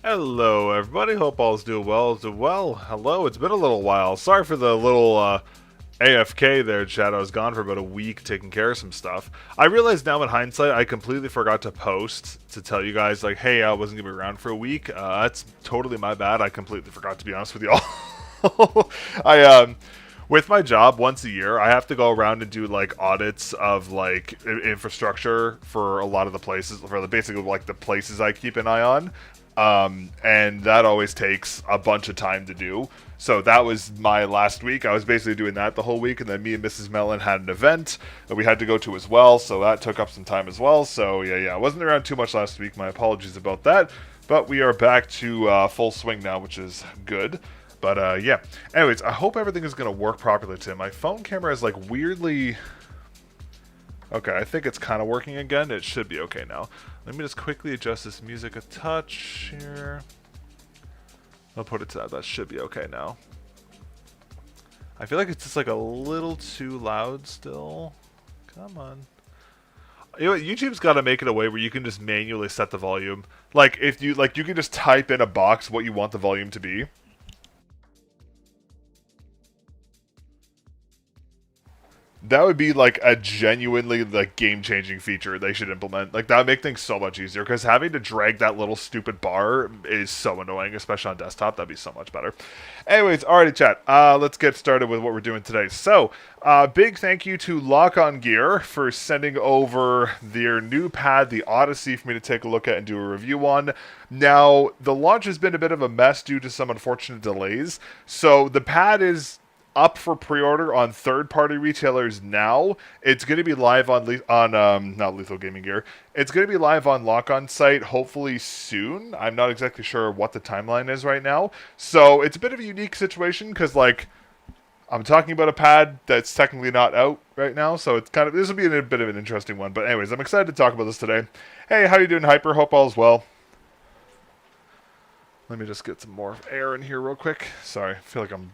Hello everybody, hope all's doing well. Hello, it's been a little while. Sorry for the little AFK there, chat. I was gone for about a week taking care of some stuff. I realize now in hindsight, I completely forgot to post to tell you guys, like, hey, I wasn't going to be around for a week. That's totally my bad. I completely forgot, to be honest with y'all. With my job, once a year, I have to go around and do, like, audits of, like, infrastructure for a lot of the places, basically, like, the places I keep an eye on. And that always takes a bunch of time to do. So that was my last week. I was basically doing that the whole week, and then me and Mrs. Mellon had an event that we had to go to as well, so that took up some time as well. So yeah, I wasn't around too much last week. My apologies about that. But we are back to full swing now, which is good. But yeah. Anyways, I hope everything is going to work properly today. My phone camera is like weirdly... Okay, I think it's kind of working again. It should be okay now. Let me just quickly adjust this music a touch here. I'll put it to that. That should be okay now. I feel like it's just like a little too loud still. Come on. You know what? YouTube's got to make it a way where you can just manually set the volume. Like if you you can just type in a box what you want the volume to be. That would be like a genuinely like game-changing feature they should implement. Like that would make things so much easier, because having to drag that little stupid bar is so annoying, especially on desktop. That'd be so much better. Anyways, alrighty chat, let's get started with what we're doing today. So, big thank you to Lock On Gear for sending over their new pad, the Odyssey, for me to take a look at and do a review on. Now, the launch has been a bit of a mess due to some unfortunate delays. So the pad is up for pre-order on third-party retailers now. It's going to be live on not Lethal Gaming Gear. It's going to be live on Lock On site hopefully soon. I'm not exactly sure what the timeline is right now. So it's a bit of a unique situation because, like, I'm talking about a pad that's technically not out right now. So it's kind of, this will be a bit of an interesting one. But anyways, I'm excited to talk about this today. Hey, how you doing, Hyper? Hope all is well. Let me just get some more air in here real quick. Sorry, I feel like I'm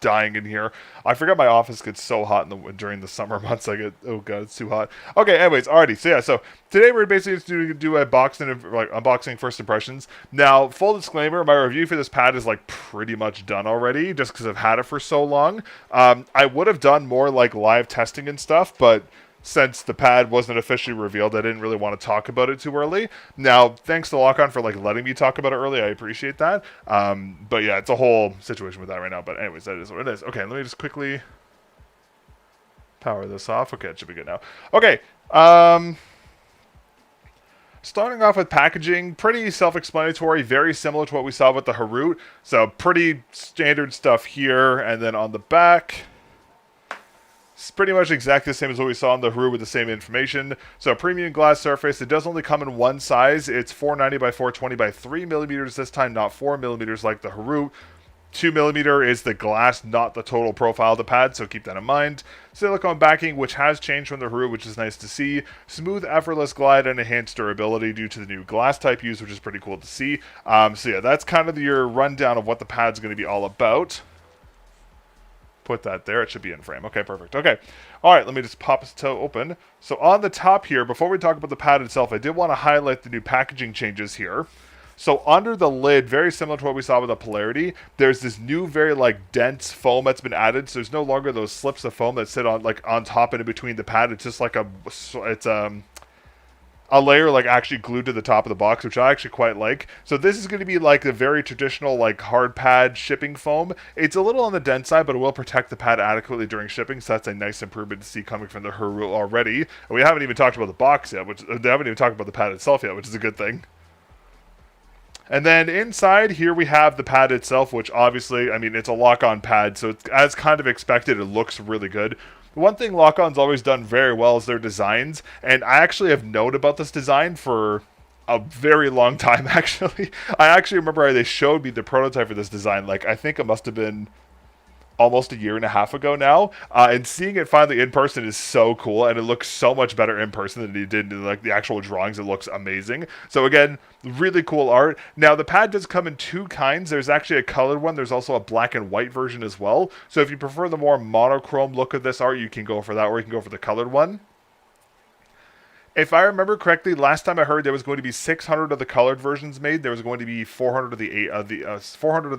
dying in here. I forgot my office gets so hot during the summer months. I get, oh god, it's too hot. Okay, anyways, alrighty. So yeah, so today we're basically just do a unboxing first impressions. Now, full disclaimer, my review for this pad is like pretty much done already, just because I've had it for so long. I would have done more like live testing and stuff, but since the pad wasn't officially revealed, I didn't really want to talk about it too early. Now, thanks to Lock-On for like letting me talk about it early. I appreciate that. But yeah, it's a whole situation with that right now. But anyways, that is what it is. Okay, let me just quickly power this off. Okay, it should be good now. Okay, starting off with packaging, pretty self-explanatory, very similar to what we saw with the Harut. So pretty standard stuff here, and then on the back, it's pretty much exactly the same as what we saw on the Harut with the same information. So premium glass surface. It does only come in one size. It's 490 by 420 by 3 millimeters this time, not 4 millimeters like the Harut. 2 millimeter is the glass, not the total profile of the pad, so keep that in mind. Silicone backing, which has changed from the Harut, which is nice to see. Smooth, effortless glide and enhanced durability due to the new glass type used, which is pretty cool to see. So yeah, that's kind of your rundown of what the pad's going to be all about. put that there. It should be in frame. Okay, perfect. Okay. All right, let me just pop this toe open. So on the top here, before we talk about the pad itself, I did want to highlight the new packaging changes here. So under the lid, very similar to what we saw with the Polarity, there's this new very like dense foam that's been added. So there's no longer those slips of foam that sit on like on top and in between the pad. It's just like a layer like actually glued to the top of the box, which I actually quite like. So this is going to be like the very traditional like hard pad shipping foam. It's a little on the dense side, but it will protect the pad adequately during shipping. So that's a nice improvement to see coming from the Haru already. And we haven't even talked about the box yet, which they haven't even talked about the pad itself yet, which is a good thing. And then inside here we have the pad itself, which obviously, I mean, it's a lock-on pad, so it's as kind of expected, it looks really good. One thing Lock-On's always done very well is their designs, and I actually have known about this design for a very long time, actually. I actually remember they showed me the prototype for this design, like, I think it must have been almost a year and a half ago now, and seeing it finally in person is so cool, and it looks so much better in person than it did in like the actual drawings. It looks amazing. So again, really cool art. Now the pad does come in two kinds. There's actually a colored one. There's also a black and white version as well. So if you prefer the more monochrome look of this art, you can go for that, or you can go for the colored one. If I remember correctly, last time I heard there was going to be 600 of the colored versions made. There was going to be 400 of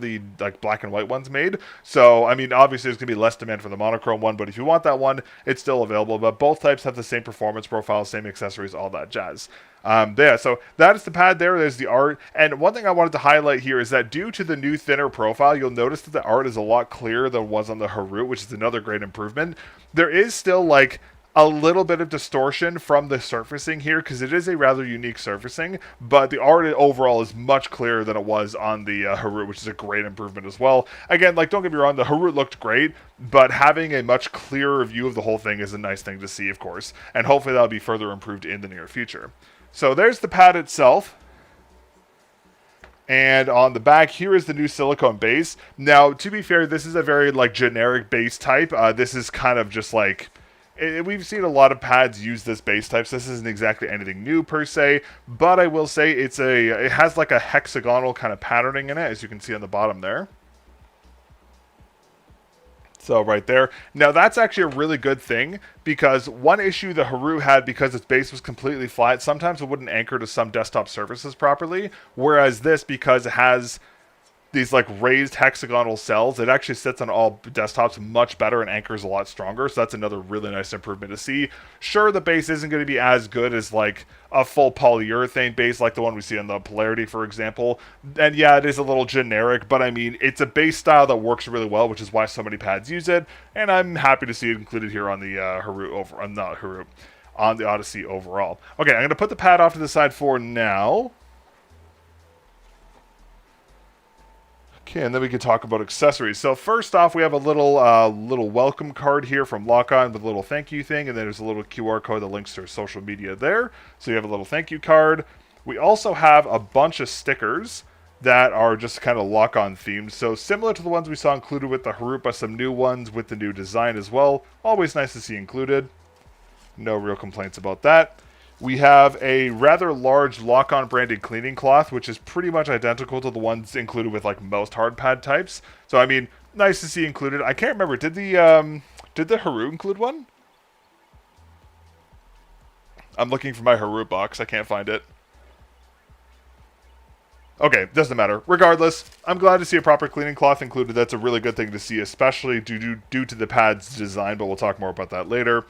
the like black and white ones made. So I mean, obviously there's going to be less demand for the monochrome one, but if you want that one, it's still available. But both types have the same performance profile, same accessories, all that jazz. Yeah, so that is the pad there. There's the art. And one thing I wanted to highlight here is that due to the new thinner profile, you'll notice that the art is a lot clearer than it was on the Haru, which is another great improvement. There is still like a little bit of distortion from the surfacing here because it is a rather unique surfacing, but the art overall is much clearer than it was on the Haru, which is a great improvement as well. Again, like, don't get me wrong, the Haru looked great, but having a much clearer view of the whole thing is a nice thing to see, of course, and hopefully that'll be further improved in the near future. So there's the pad itself. And on the back, here is the new silicone base. Now, to be fair, this is a very like generic base type. This is kind of just like, we've seen a lot of pads use this base type, so this isn't exactly anything new per se, but I will say it has like a hexagonal kind of patterning in it, as you can see on the bottom there. So right there. Now that's actually a really good thing, because one issue the Haru had, because its base was completely flat, sometimes it wouldn't anchor to some desktop surfaces properly, whereas this, because it has these like raised hexagonal cells, it actually sits on all desktops much better and anchors a lot stronger. So that's another really nice improvement to see. Sure, the base isn't going to be as good as like a full polyurethane base like the one we see on the Polarity, for example. And yeah, it is a little generic, but I mean, it's a base style that works really well, which is why so many pads use it. And I'm happy to see it included here on the on the Odyssey overall. Okay, I'm going to put the pad off to the side for now. Okay, and then we can talk about accessories. So first off, we have a little welcome card here from Lock-On with a little thank you thing, and then there's a little QR code that links to our social media there. So you have a little thank you card. We also have a bunch of stickers that are just kind of Lock-On themed. So similar to the ones we saw included with the Harupa, some new ones with the new design as well. Always nice to see included. No real complaints about that. We have a rather large Lock-On branded cleaning cloth, which is pretty much identical to the ones included with like most hard pad types. So I mean, nice to see included. I can't remember, did the Haru include one? I'm looking for my Haru box. I can't find it. Okay, doesn't matter. Regardless, I'm glad to see a proper cleaning cloth included. That's a really good thing to see, especially due to the pad's design, but we'll talk more about that later.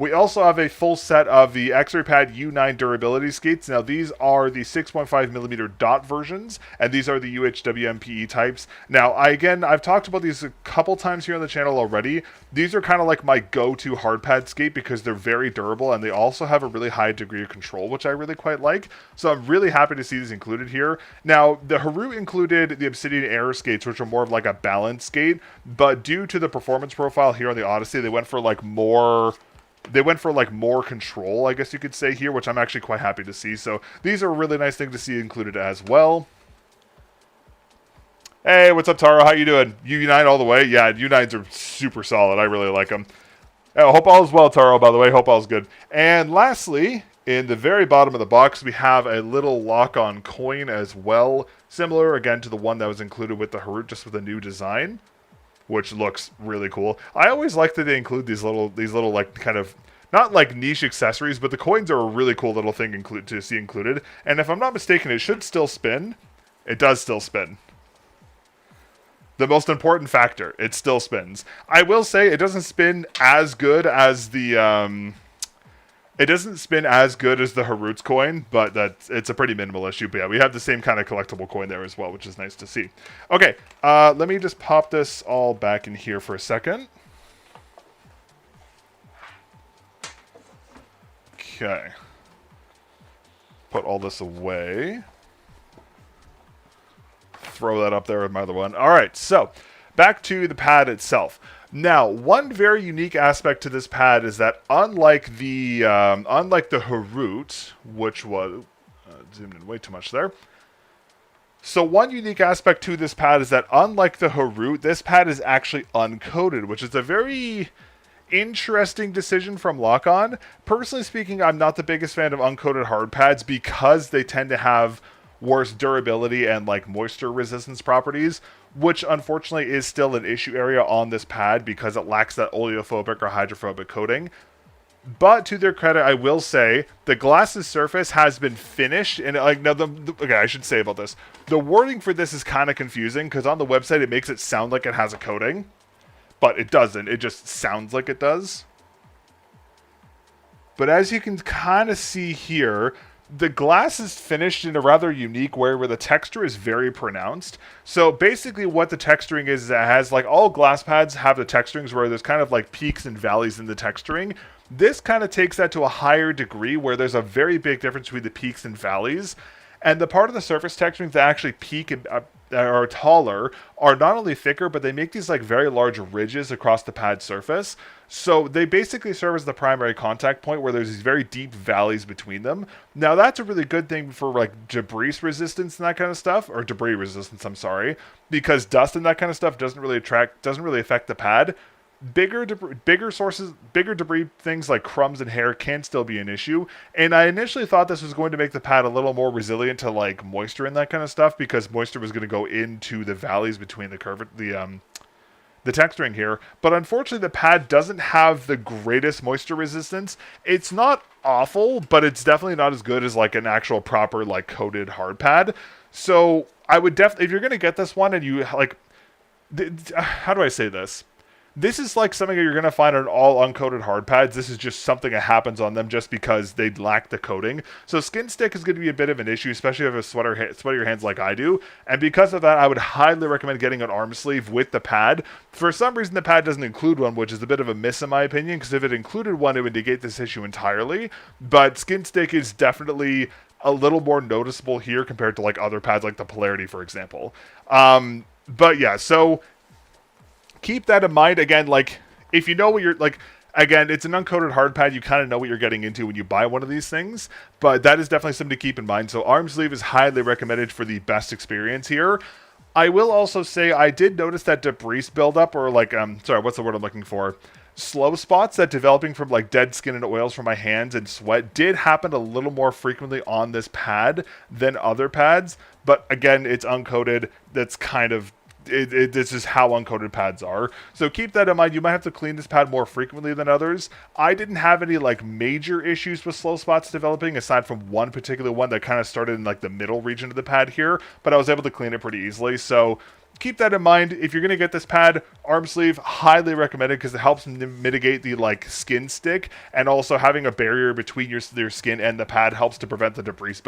We also have a full set of the X-Ray Pad U9 durability skates. Now, these are the 6.5mm dot versions, and these are the UHW MPE types. Now, I've talked about these a couple times here on the channel already. These are kind of like my go-to hard pad skate because they're very durable, and they also have a really high degree of control, which I really quite like. So I'm really happy to see these included here. Now, the Haru included the Obsidian Air skates, which are more of like a balance skate, but due to the performance profile here on the Odyssey, they went for more control, I guess you could say here, which I'm actually quite happy to see. So these are a really nice thing to see included as well. Hey, what's up, Taro? How you doing? U9 all the way? Yeah, U9s are super solid. I really like them. I hope all is well, Taro, by the way. Hope all is good. And lastly, in the very bottom of the box, we have a little Lock-On coin as well. Similar, again, to the one that was included with the Haru, just with a new design. which looks really cool. I always like that they include these little like kind of not like niche accessories, but the coins are a really cool little thing to see included. And if I'm not mistaken, it should still spin. It does still spin. The most important factor, it still spins. I will say it doesn't spin as good as the it doesn't spin as good as the Harut's coin, but it's a pretty minimal issue. But yeah, we have the same kind of collectible coin there as well, which is nice to see. Okay, let me just pop this all back in here for a second. Okay. Put all this away. Throw that up there with my other one. All right, so back to the pad itself. Now, one very unique aspect to this pad is that unlike the Harut, which was zoomed in way too much there. So one unique aspect to this pad is that unlike the Harut, this pad is actually uncoated, which is a very interesting decision from Lock-On. Personally speaking, I'm not the biggest fan of uncoated hard pads because they tend to have worse durability and like moisture resistance properties, which unfortunately is still an issue area on this pad because it lacks that oleophobic or hydrophobic coating. But to their credit, I will say the glass's surface has been finished, and like now okay, I should say about this, the wording for this is kind of confusing because on the website it makes it sound like it has a coating, but it doesn't. It just sounds like it does. But as you can kind of see here, the glass is finished in a rather unique way where the texture is very pronounced. So basically what the texturing is it has, like all glass pads have the texturings where there's kind of like peaks and valleys in the texturing. This kind of takes that to a higher degree where there's a very big difference between the peaks and valleys. And the part of the surface texturings that actually peak and are taller are not only thicker, but they make these like very large ridges across the pad surface. So they basically serve as the primary contact point where there's these very deep valleys between them. Now that's a really good thing for like debris resistance and that kind of stuff, or debris resistance, I'm sorry, because dust and that kind of stuff doesn't really affect the pad. Bigger debris things like crumbs and hair can still be an issue. And I initially thought this was going to make the pad a little more resilient to like moisture and that kind of stuff because moisture was going to go into the valleys between the texturing here. But unfortunately, the pad doesn't have the greatest moisture resistance. It's not awful, but it's definitely not as good as like an actual proper like coated hard pad. So I would definitely, if you're going to get this one and you like, how do I say this? This is like something that you're going to find on all uncoated hard pads. This is just something that happens on them just because they lack the coating. So skin stick is going to be a bit of an issue, especially if you have sweatier hands like I do. And because of that, I would highly recommend getting an arm sleeve with the pad. For some reason, the pad doesn't include one, which is a bit of a miss in my opinion, because if it included one, it would negate this issue entirely. But skin stick is definitely a little more noticeable here compared to like other pads like the Polarity, for example. But yeah, so keep that in mind. Again, like, if you know what you're, like, again, it's an uncoated hard pad. You kind of know what you're getting into when you buy one of these things. But that is definitely something to keep in mind. So arm sleeve is highly recommended for the best experience here. I will also say I did notice that debris buildup, or like, sorry, what's the word I'm looking for? Slow spots that developing from like dead skin and oils from my hands and sweat did happen a little more frequently on this pad than other pads. But again, it's uncoated. That's kind of this is how uncoated pads are. So keep that in mind. You might have to clean this pad more frequently than others. I didn't have any like major issues with slow spots developing aside from one particular one that kind of started in like the middle region of the pad here, but I was able to clean it pretty easily. So keep that in mind. If you're going to get this pad, arm sleeve, highly recommended because it helps mitigate the like skin stick, and also having a barrier between your skin and the pad helps to prevent the debris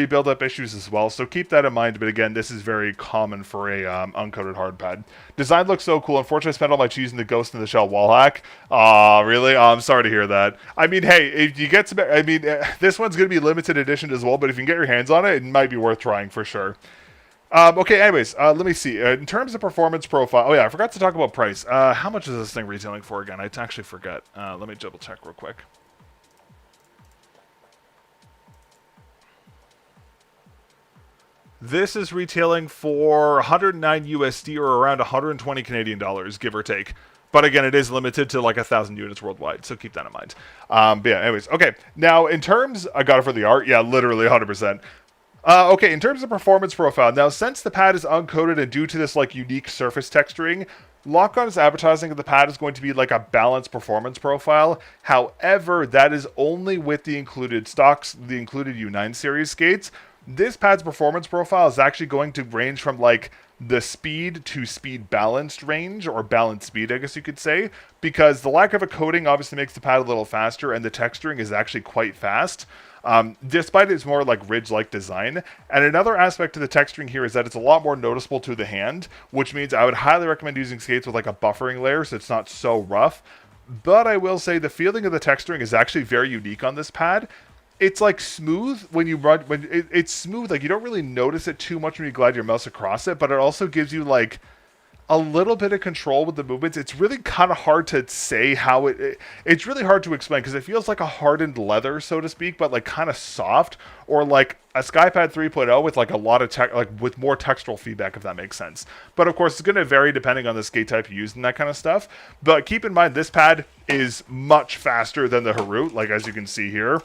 buildup issues as well. So keep that in mind. But again, this is very common for a uncoated hard pad. Design looks so cool. Unfortunately, I spent all my cheese in the Ghost in the Shell wall hack. Really? I'm sorry to hear that. I mean, hey, if you get some, I mean, this one's going to be limited edition as well, but if you can get your hands on it, it might be worth trying for sure. Okay, anyways, let me see. In terms of performance profile, oh yeah, I forgot to talk about price. How much is this thing retailing for again? I actually forget. Let me double check real quick. This is retailing for 109 USD or around 120 Canadian dollars, give or take. But again, it is limited to like 1,000 units worldwide, so keep that in mind. But yeah, anyways, okay. Now, in terms, I got it for the art. Yeah, literally 100%. Okay, in terms of performance profile, now since the pad is uncoated and due to this like unique surface texturing, Lock-On's advertising of the pad is going to be like a balanced performance profile. However, that is only with the included stocks, the included U9 series skates. This pad's performance profile is actually going to range from like the speed to speed balanced range, or balanced speed, I guess you could say, because the lack of a coating obviously makes the pad a little faster, and the texturing is actually quite fast. Despite its more like ridge-like design. And another aspect to the texturing here is that it's a lot more noticeable to the hand, which means I would highly recommend using skates with like a buffering layer so it's not so rough. But I will say the feeling of the texturing is actually very unique on this pad. It's like smooth when you run, it's smooth, like you don't really notice it too much when you glide your mouse across it, but it also gives you like a little bit of control with the movements. It's really kind of hard to say how it's really hard to explain because it feels like a hardened leather, so to speak, but like kind of soft, or like a Skypad 3.0 with like a lot of tech, like with more textural feedback, if that makes sense. But of course, it's going to vary depending on the skate type you use and that kind of stuff. But keep in mind, this pad is much faster than the Harut, like as you can see here.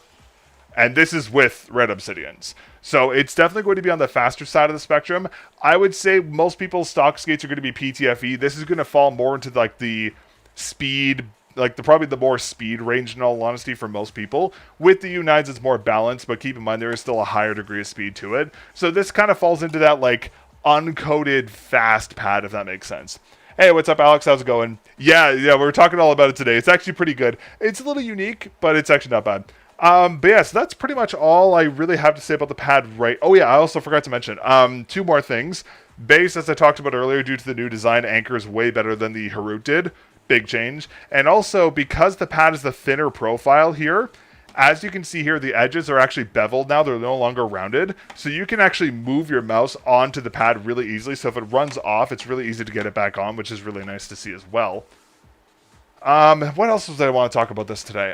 And this is with Red Obsidians. So it's definitely going to be on the faster side of the spectrum. I would say most people's stock skates are going to be PTFE. This is going to fall more into like the speed, like probably the more speed range in all honesty for most people. With the U9s, it's more balanced, but keep in mind there is still a higher degree of speed to it. So this kind of falls into that like uncoated fast pad, if that makes sense. Hey, what's up, Alex? How's it going? Yeah, we're talking all about it today. It's actually pretty good. It's a little unique, but it's actually not bad. But yeah, so that's pretty much all I really have to say about the pad, right? Oh yeah, I also forgot to mention, two more things. Base, as I talked about earlier, due to the new design, anchors way better than the Harut did. Big change. And also, because the pad is the thinner profile here, as you can see here, the edges are actually beveled now. They're no longer rounded. So you can actually move your mouse onto the pad really easily. So if it runs off, it's really easy to get it back on, which is really nice to see as well. What else was I want to talk about this today?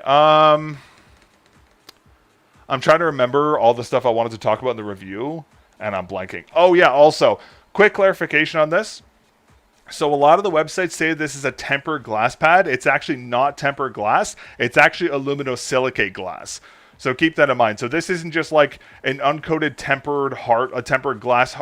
I'm trying to remember all the stuff I wanted to talk about in the review, and I'm blanking. Oh, yeah, also, quick clarification on this. So a lot of the websites say this is a tempered glass pad. It's actually not tempered glass. It's actually aluminosilicate glass. So keep that in mind. So this isn't just like an uncoated tempered glass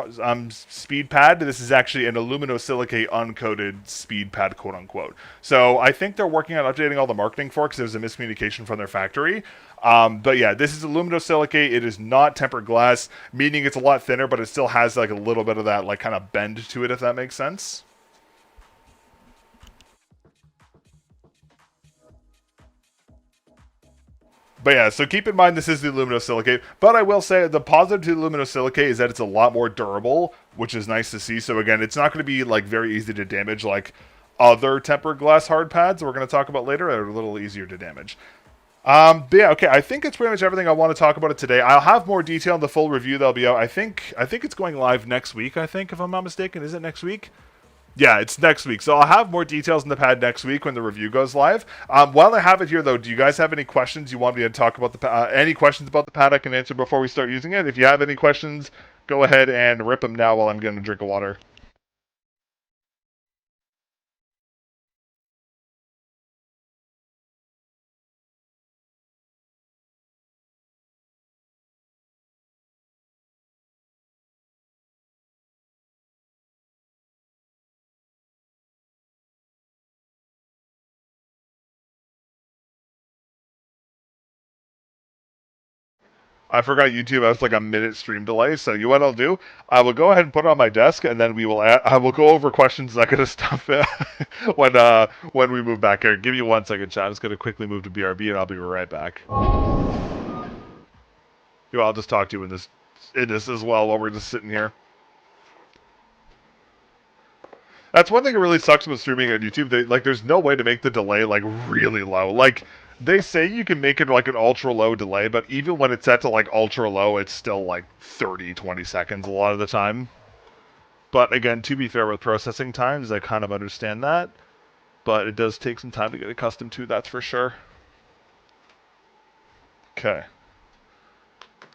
speed pad. This is actually an aluminosilicate uncoated speed pad, quote unquote. So I think they're working on updating all the marketing for it because there was a miscommunication from their factory. But yeah, this is aluminosilicate. It is not tempered glass, meaning it's a lot thinner, but it still has like a little bit of that like kind of bend to it, if that makes sense. But yeah, so keep in mind this is the aluminosilicate. But I will say the positive to the aluminosilicate is that it's a lot more durable, which is nice to see. So again, it's not going to be like very easy to damage like other tempered glass hard pads we're going to talk about later that are a little easier to damage. But yeah, okay. I think it's pretty much everything I want to talk about it today. I'll have more detail in the full review that'll be out. I think it's going live next week. I think, if I'm not mistaken, is it next week? Yeah, it's next week. So I'll have more details in the pad next week when the review goes live. While I have it here, though, do you guys have any questions you want me to talk about any questions about the pad I can answer before we start using it? If you have any questions, go ahead and rip them now while I'm getting a drink of water. I forgot YouTube has like a minute stream delay, so you know what I'll do? I will go ahead and put it on my desk, and then I will go over questions that kind of stuff when we move back here. Give me 1 second, chat. I'm just gonna quickly move to BRB, and I'll be right back. I'll just talk to you in this as well while we're just sitting here. That's one thing that really sucks about streaming on YouTube. There's no way to make the delay like really low. Like they say you can make it like an ultra low delay, but even when it's set to like ultra low, it's still like 30, 20 seconds a lot of the time. But again, to be fair with processing times, I kind of understand that. But it does take some time to get accustomed to, that's for sure. Okay.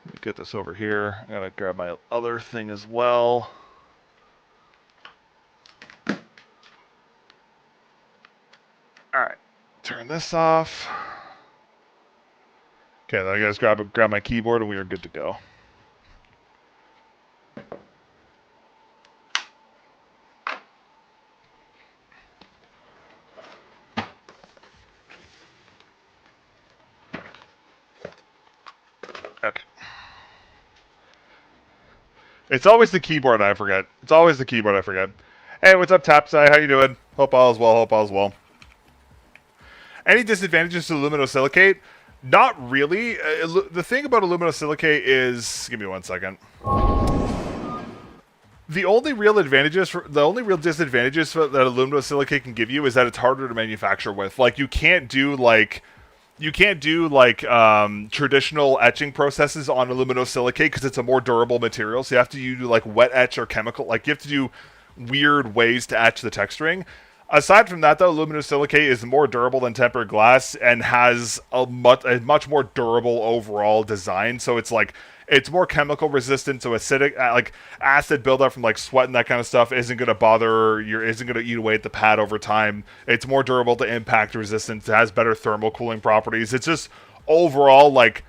Let me get this over here. I gotta grab my other thing as well. Alright. Turn this off. Okay, then I guys grab my keyboard and we are good to go. Okay. It's always the keyboard I forget. It's always the keyboard I forget. Hey, what's up, Tapsai? How you doing? Hope all is well. Hope all is well. Any disadvantages to aluminosilicate? Not really. The thing about aluminosilicate is... Give me 1 second. The only real disadvantages that aluminosilicate can give you is that it's harder to manufacture with. Like, you can't do traditional etching processes on aluminosilicate because it's a more durable material. So you have to do like wet etch or chemical. Like, you have to do weird ways to etch the texturing. Aside from that, though, aluminosilicate is more durable than tempered glass and has a much more durable overall design. So it's more chemical resistant. So acidic, like acid buildup from like sweat and that kind of stuff isn't going to eat away at the pad over time. It's more durable to impact resistance. It has better thermal cooling properties. It's just overall like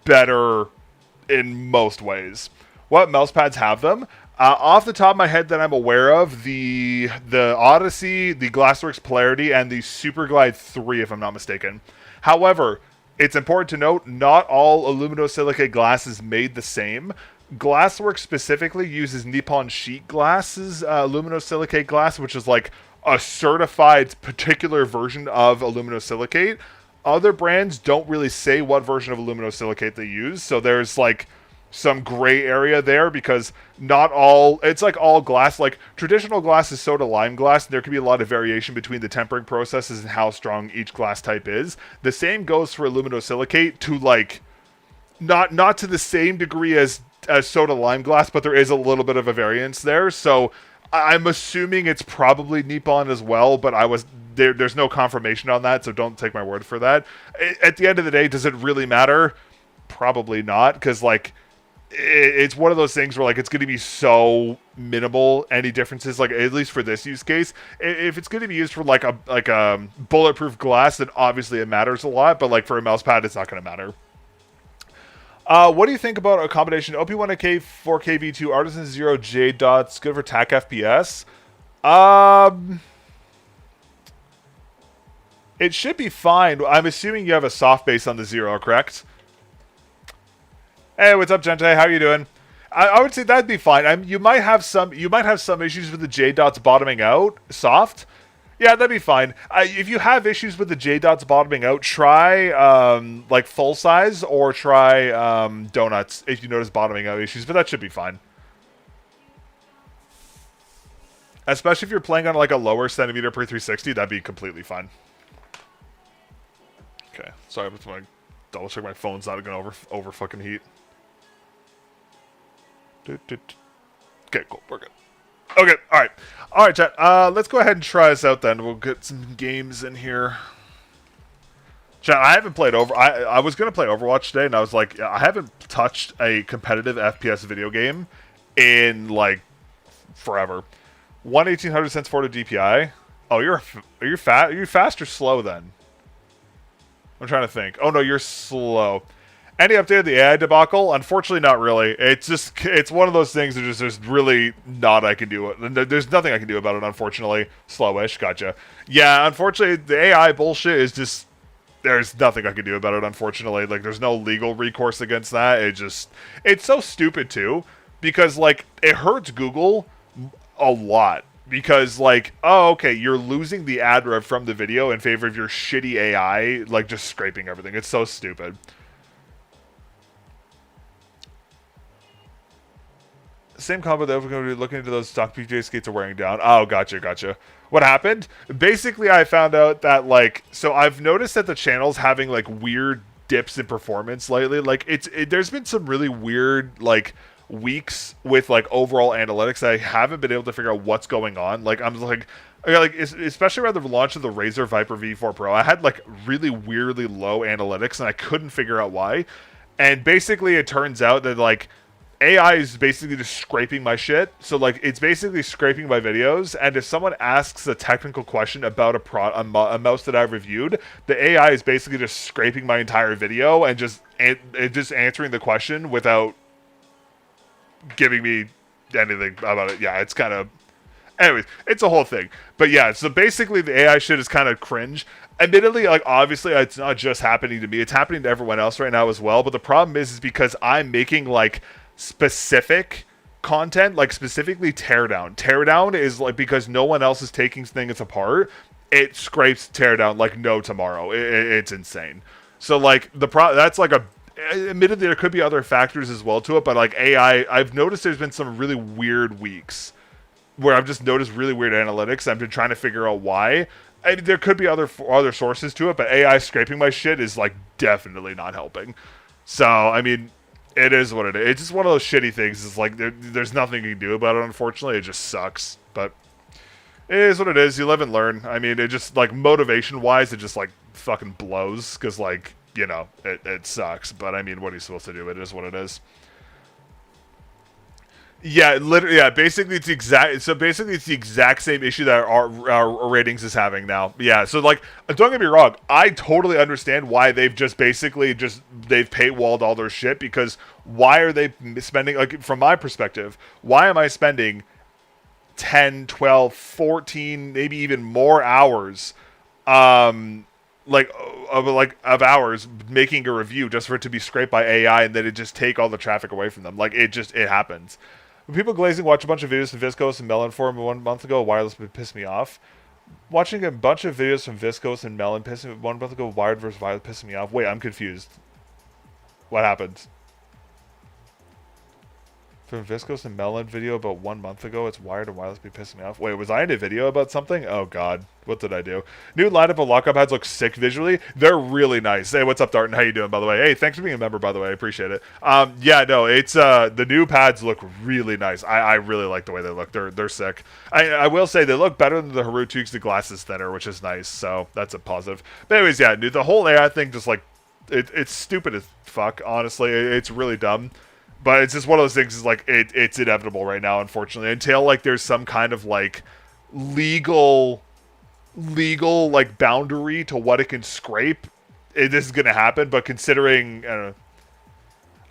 better in most ways. What mouse pads have them? Off the top of my head that I'm aware of, the Odyssey, the Glassworks Polarity, and the Superglide 3, if I'm not mistaken. However, it's important to note, not all aluminosilicate glass is made the same. Glassworks specifically uses Nippon Sheet Glass's aluminosilicate glass, which is like a certified particular version of aluminosilicate. Other brands don't really say what version of aluminosilicate they use, so there's like some gray area there because not all, it's like all glass, like traditional glass is soda lime glass, and there can be a lot of variation between the tempering processes and how strong each glass type is. The same goes for aluminosilicate to like not to the same degree as soda lime glass, but there is a little bit of a variance there. So I'm assuming it's probably Nippon as well, but there's no confirmation on that, so don't take my word for that. At the end of the day, does it really matter? Probably not, because like it's one of those things where like it's going to be so minimal any differences, like at least for this use case. If it's going to be used for like a bulletproof glass, then obviously it matters a lot, but like for a mouse pad, it's not going to matter. What do you think about a combination OP1AK 4K V2 Artisan 0 J dots good for TAC FPS? It should be fine. I'm assuming you have a soft base on the 0, correct? Hey, what's up, Gente? How are you doing? I would say that'd be fine. You might have some issues with the J dots bottoming out soft. Yeah, that'd be fine. If you have issues with the J dots bottoming out, try like full size or try donuts if you notice bottoming out issues. But that should be fine. Especially if you're playing on like a lower centimeter per 360, that'd be completely fine. Okay, sorry, I'm just going to double check my phone's not going to over fucking heat. Okay, cool. We're good. Okay, alright, chat. Let's go ahead and try this out then. We'll get some games in here. Chat, I haven't played I was going to play Overwatch today, and I was like, I haven't touched a competitive FPS video game in, like, forever. 1/1800 cents for the DPI. Oh, are you fast or slow then? I'm trying to think. Oh, no, you're slow. Any update of the AI debacle? Unfortunately, not really. It's one of those things that there's really not I can do. There's nothing I can do about it, unfortunately. Slowish, gotcha. Yeah, unfortunately, the AI bullshit is just, there's nothing I can do about it, unfortunately. Like, there's no legal recourse against that. It's so stupid, too, because, like, it hurts Google a lot. Because, like, oh, okay, you're losing the ad rev from the video in favor of your shitty AI, like, just scraping everything. It's so stupid. Same combo that we're going to be looking into those stock PJ skates are wearing down. Oh, gotcha. What happened? Basically, I found out that, like, so I've noticed that the channel's having, like, weird dips in performance lately. Like, there's been some really weird, like, weeks with, like, overall analytics that I haven't been able to figure out what's going on. Like, I'm like, especially around the launch of the Razer Viper V4 Pro, I had, like, really weirdly low analytics, and I couldn't figure out why. And basically, it turns out that, like, AI is basically just scraping my shit. So, like, it's basically scraping my videos. And if someone asks a technical question about a mouse that I've reviewed, the AI is basically just scraping my entire video and just answering the question without giving me anything about it. Yeah, it's kind of... Anyways, it's a whole thing. But yeah, so basically the AI shit is kind of cringe. admittedly, like obviously it's not just happening to me, it's happening to everyone else right now as well. But the problem is because I'm making like specific content, like specifically teardown is like, because no one else is taking things apart, it scrapes teardown like no tomorrow. It's insane. So like that's like a, admittedly there could be other factors as well to it, but like AI, I've noticed there's been some really weird weeks where I've just noticed really weird analytics. I've been trying to figure out why. I mean, there could be other sources to it, but AI scraping my shit is like definitely not helping. So I mean, it is what it is. It's just one of those shitty things. It's like there's nothing you can do about it. Unfortunately, it just sucks. But it is what it is. You live and learn. I mean, it just like motivation wise, it just like fucking blows because like it sucks. But I mean, what are you supposed to do? It is what it is. Yeah, literally. Yeah, basically it's the exact same issue that our ratings is having now. Yeah, so like, don't get me wrong, I totally understand why they've just basically they've paywalled all their shit, because why are they spending, like, from my perspective, why am I spending 10, 12, 14, maybe even more hours, of hours making a review just for it to be scraped by AI and then it just take all the traffic away from them? Like, it happens. When people glazing watch a bunch of videos from Viscose and Melon Forum 1 month ago, wireless would piss me off. Watching a bunch of videos from Viscose and Melon 1 month ago, wired versus wireless, pissing me off. Wait, I'm confused. What happened? From Viscose and Melon video about 1 month ago, it's wired and wireless be pissing me off. Wait, was I in a video about something? Oh god, what did I do? New lineup of lockup pads look sick visually. They're really nice. Hey, what's up, Darton? How you doing, by the way? Hey, thanks for being a member, by the way. I appreciate it. Yeah, no, it's the new pads look really nice. I really like the way they look. They're sick. I will say they look better than the Harutukes. The glass is thinner, which is nice. So that's a positive. But anyways, yeah, dude, the whole AI thing just like it's stupid as fuck. Honestly, it's really dumb. But it's just one of those things, is like it's inevitable right now, unfortunately, until like there's some kind of like legal like boundary to what it can scrape. This is gonna happen. But considering, I don't know.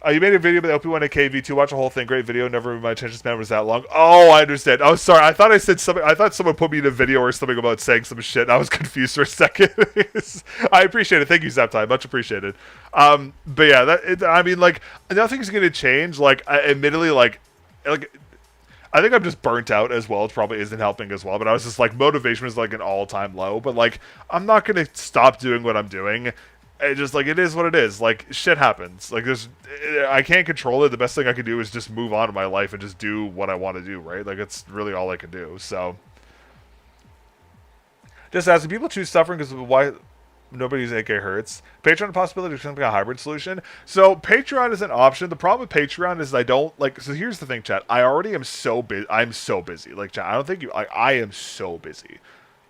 You made a video about the OP1AK V2. Watch the whole thing. Great video. Never my attention span was that long. Oh, I understand. Oh, sorry. I thought I said something. I thought someone put me in a video or something about saying some shit. And I was confused for a second. I appreciate it. Thank you, Zaptime. Much appreciated. But yeah, I mean, like, nothing's gonna change. Like, admittedly, like, I think I'm just burnt out as well. It probably isn't helping as well. But I was just like, motivation was like an all-time low. But like, I'm not gonna stop doing what I'm doing. It just, like, it is what it is. Like, shit happens. Like, I can't control it. The best thing I can do is just move on in my life and just do what I want to do, right? Like, it's really all I can do. So, just asking, people choose suffering because of why nobody's AK hurts. Patreon, possibility of something, a hybrid solution. So, Patreon is an option. The problem with Patreon is I don't, like, so here's the thing, chat. I already am so busy. I'm so busy. Like, chat, I don't think I am so busy.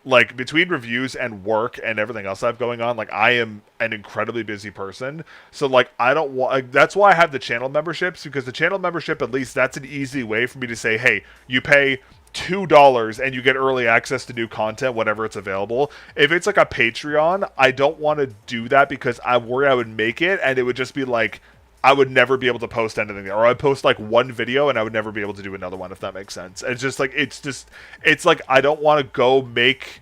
Like, between reviews and work and everything else I have going on, like, I am an incredibly busy person. So, like, I don't want, like, that's why I have the channel memberships, because the channel membership, at least, that's an easy way for me to say, hey, you pay $2 and you get early access to new content whenever it's available. If it's like a Patreon, I don't want to do that because I worry I would make it and it would just be like, I would never be able to post anything there. Or I'd post like one video and I would never be able to do another one, if that makes sense. It's just like, it's like, I don't want to go make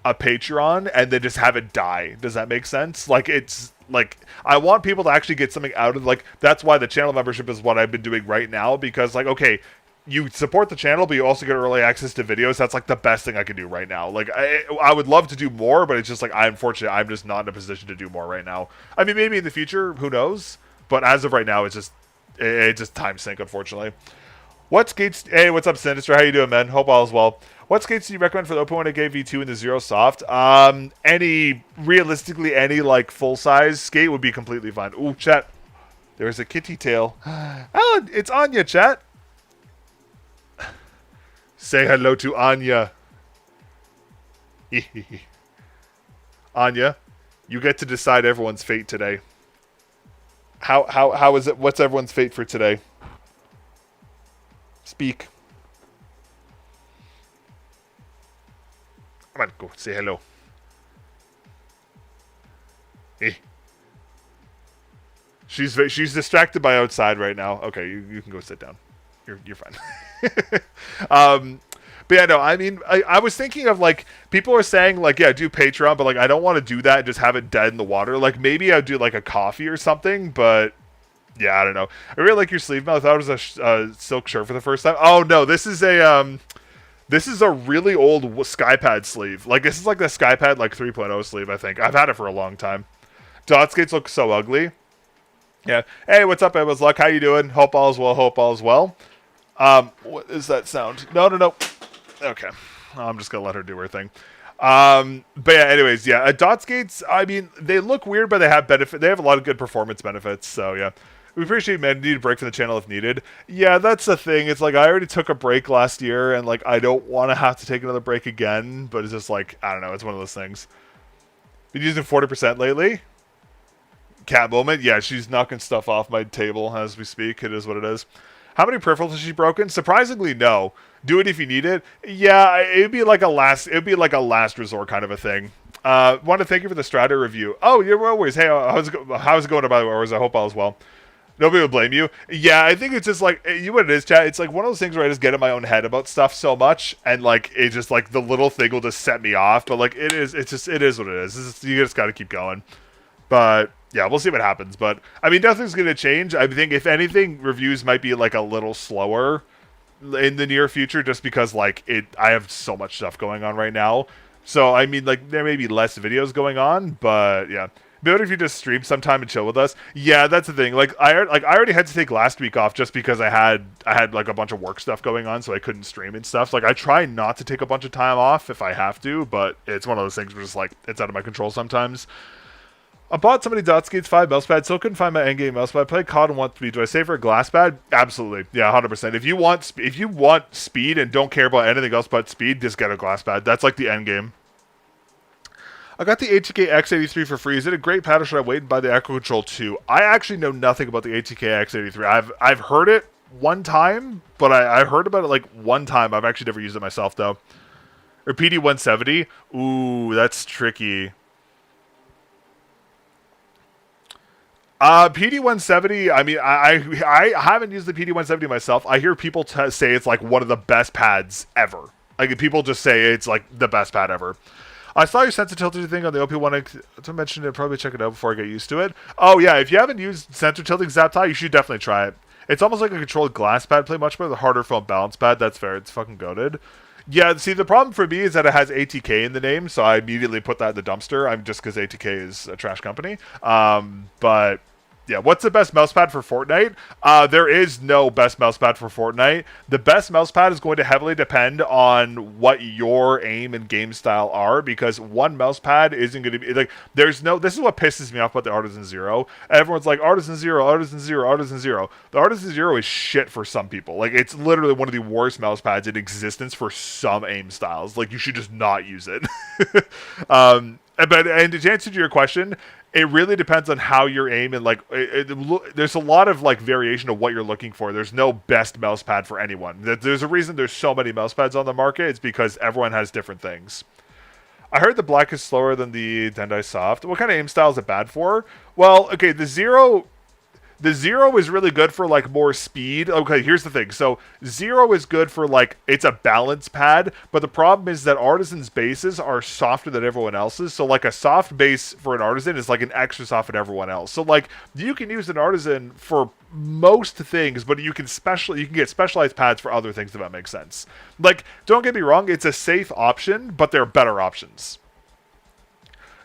a Patreon and then just have it die. Does that make sense? Like, it's like, I want people to actually get something out of, like, that's why the channel membership is what I've been doing right now, because, like, okay, you support the channel, but you also get early access to videos. That's like the best thing I can do right now. Like, I would love to do more, but it's just like, unfortunately, I'm just not in a position to do more right now. I mean, maybe in the future, who knows? But as of right now, it's just time sink, unfortunately. What skates? Hey, what's up, Sinister? How you doing, man? Hope all is well. What skates do you recommend for the Open1AK V2 and the Zero Soft? Realistically, any like full size skate would be completely fine. Ooh, chat. There's a kitty tail. Alan, it's Anya, chat. Say hello to Anya. Anya, you get to decide everyone's fate today. How is it? What's everyone's fate for today? Speak. Come on, go say hello. Eh. She's distracted by outside right now. Okay, you can go sit down. You're fine. But yeah, no, I mean, I was thinking of like people are saying like, yeah, do Patreon, but like I don't want to do that and just have it dead in the water. Like maybe I'd do like a coffee or something, but yeah, I don't know. I really like your sleeve mail. I thought it was a silk shirt for the first time. Oh no, this is a really old Skypad sleeve. Like this is like the Skypad like 3.0 sleeve. I think I've had it for a long time. Dot skates look so ugly. Yeah. Hey, what's up, Emma's Luck? How you doing? Hope all is well. Hope all is well. What is that sound? No. Okay. I'm just gonna let her do her thing. But yeah, anyways, yeah, dot skates, I mean, they look weird, but they have benefit. They have a lot of good performance benefits. So yeah, we appreciate man. Need a break from the channel if needed. Yeah, that's the thing. It's like I already took a break last year, and like I don't want to have to take another break again. But it's just like I don't know. It's one of those things. Been using 40% lately. Cat moment. Yeah, she's knocking stuff off my table as we speak. It is what it is. How many peripherals has she broken? Surprisingly, no. Do it if you need it. Yeah, it'd be like a last resort kind of a thing. Want to thank you for the Strata review. Oh, you're always. Hey, how's it going? By the way, I hope all is well. Nobody would blame you. Yeah, I think it's just like you know what it is, chat. It's like one of those things where I just get in my own head about stuff so much, and like it just like the little thing will just set me off. But like it is what it is. You just got to keep going. But yeah, we'll see what happens. But I mean, nothing's going to change. I think if anything, reviews might be like a little slower in the near future, just because like I have so much stuff going on right now. So I mean, like there may be less videos going on, but yeah. But if you just stream sometime and chill with us, yeah, that's the thing. Like I already had to take last week off just because I had like a bunch of work stuff going on, so I couldn't stream and stuff. So like I try not to take a bunch of time off if I have to, but it's one of those things where it's like it's out of my control sometimes. I bought somebody dot skates 5 mouse pad, still couldn't find my endgame mouse pad. I played COD and want speed. Do I save for a glass pad? Absolutely, yeah, 100%. If you want speed and don't care about anything else but speed, just get a glass pad. That's like the endgame. I got the ATK X83 for free. Is it a great pad or should I wait and buy the Echo Control 2? I actually know nothing about the ATK X83. I've heard it one time, but I heard about it like one time. I've actually never used it myself though. Or PD170? Ooh, that's tricky. PD170, I mean, I haven't used the PD170 myself. I hear people say it's like one of the best pads ever. Like people just say it's like the best pad ever. I saw your sensitivity thing on the OP1. To mention it, probably check it out before I get used to it. Oh yeah, if you haven't used sensor tilting zap tie, you should definitely try it. It's almost like a controlled glass pad. Play much better the harder foam balance pad. That's fair. It's fucking goated. Yeah, see, the problem for me is that it has ATK in the name, so I immediately put that in the dumpster. I'm just because ATK is a trash company. But yeah, what's the best mousepad for Fortnite? There is no best mousepad for Fortnite. The best mousepad is going to heavily depend on what your aim and game style are, because one mousepad isn't going to be like there's no. This is what pisses me off about the Artisan Zero. Everyone's like Artisan Zero, Artisan Zero, Artisan Zero. The Artisan Zero is shit for some people. Like it's literally one of the worst mousepads in existence for some aim styles. Like you should just not use it. But to answer your question, it really depends on how you're aiming. Like, there's a lot of like variation of what you're looking for. There's no best mouse pad for anyone. There's a reason there's so many mouse pads on the market. It's because everyone has different things. I heard the black is slower than the Tendai Soft. What kind of aim style is it bad for? Well, okay, the Zero is really good for like more speed. Okay, here's the thing. So Zero is good for like, it's a balance pad, but the problem is that Artisan's bases are softer than everyone else's. So like a soft base for an Artisan is like an extra soft than everyone else. So like you can use an Artisan for most things, but you can get specialized pads for other things, if that makes sense. Like, don't get me wrong, it's a safe option, but there are better options.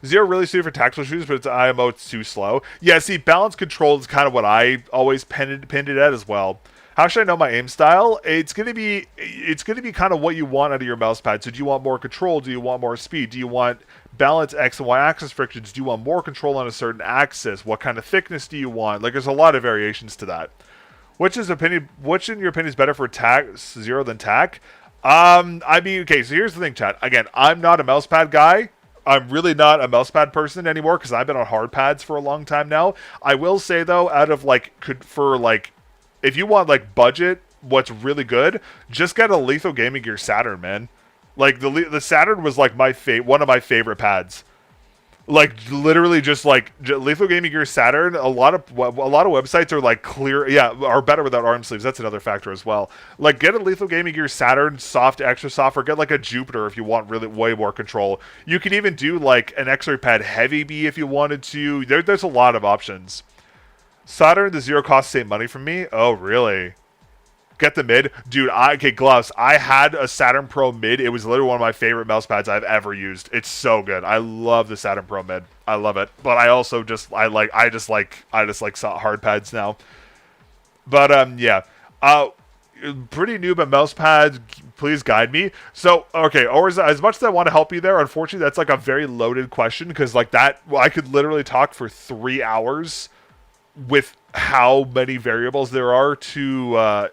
Zero really suited for tactical shooters, but its IMO it's too slow. Yeah, see, balance control is kind of what I always pinned it at as well. How should I know my aim style? It's gonna be kind of what you want out of your mouse pad. So do you want more control? Do you want more speed? Do you want balance X and Y axis frictions? Do you want more control on a certain axis? What kind of thickness do you want? Like there's a lot of variations to that. Which in your opinion is better for tac Zero than tac? I mean, okay, so here's the thing, chat. Again, I'm not a mouse pad guy. I'm really not a mousepad person anymore because I've been on hard pads for a long time now. I will say though, out of like, if you want like budget, what's really good, just get a Lethal Gaming Gear Saturn, man. Like the Saturn was like one of my favorite pads. Like literally, just like Lethal Gaming Gear Saturn. A lot of websites are like clear, yeah, are better without arm sleeves. That's another factor as well. Like get a Lethal Gaming Gear Saturn soft, extra soft, or get like a Jupiter if you want really way more control. You could even do like an X-Ray Pad Heavy B if you wanted to. There's a lot of options. Saturn, the zero cost save money from me. Oh really? Get the mid, dude. Okay, gloves. I had a Saturn Pro mid. It was literally one of my favorite mouse pads I've ever used. It's so good. I love the Saturn Pro mid. I love it. But I also I just like hard pads now. But yeah. Pretty new, but mouse pads. Please guide me. So okay, or as much as I want to help you there, unfortunately, that's like a very loaded question because like that, I could literally talk for 3 hours with how many variables there are to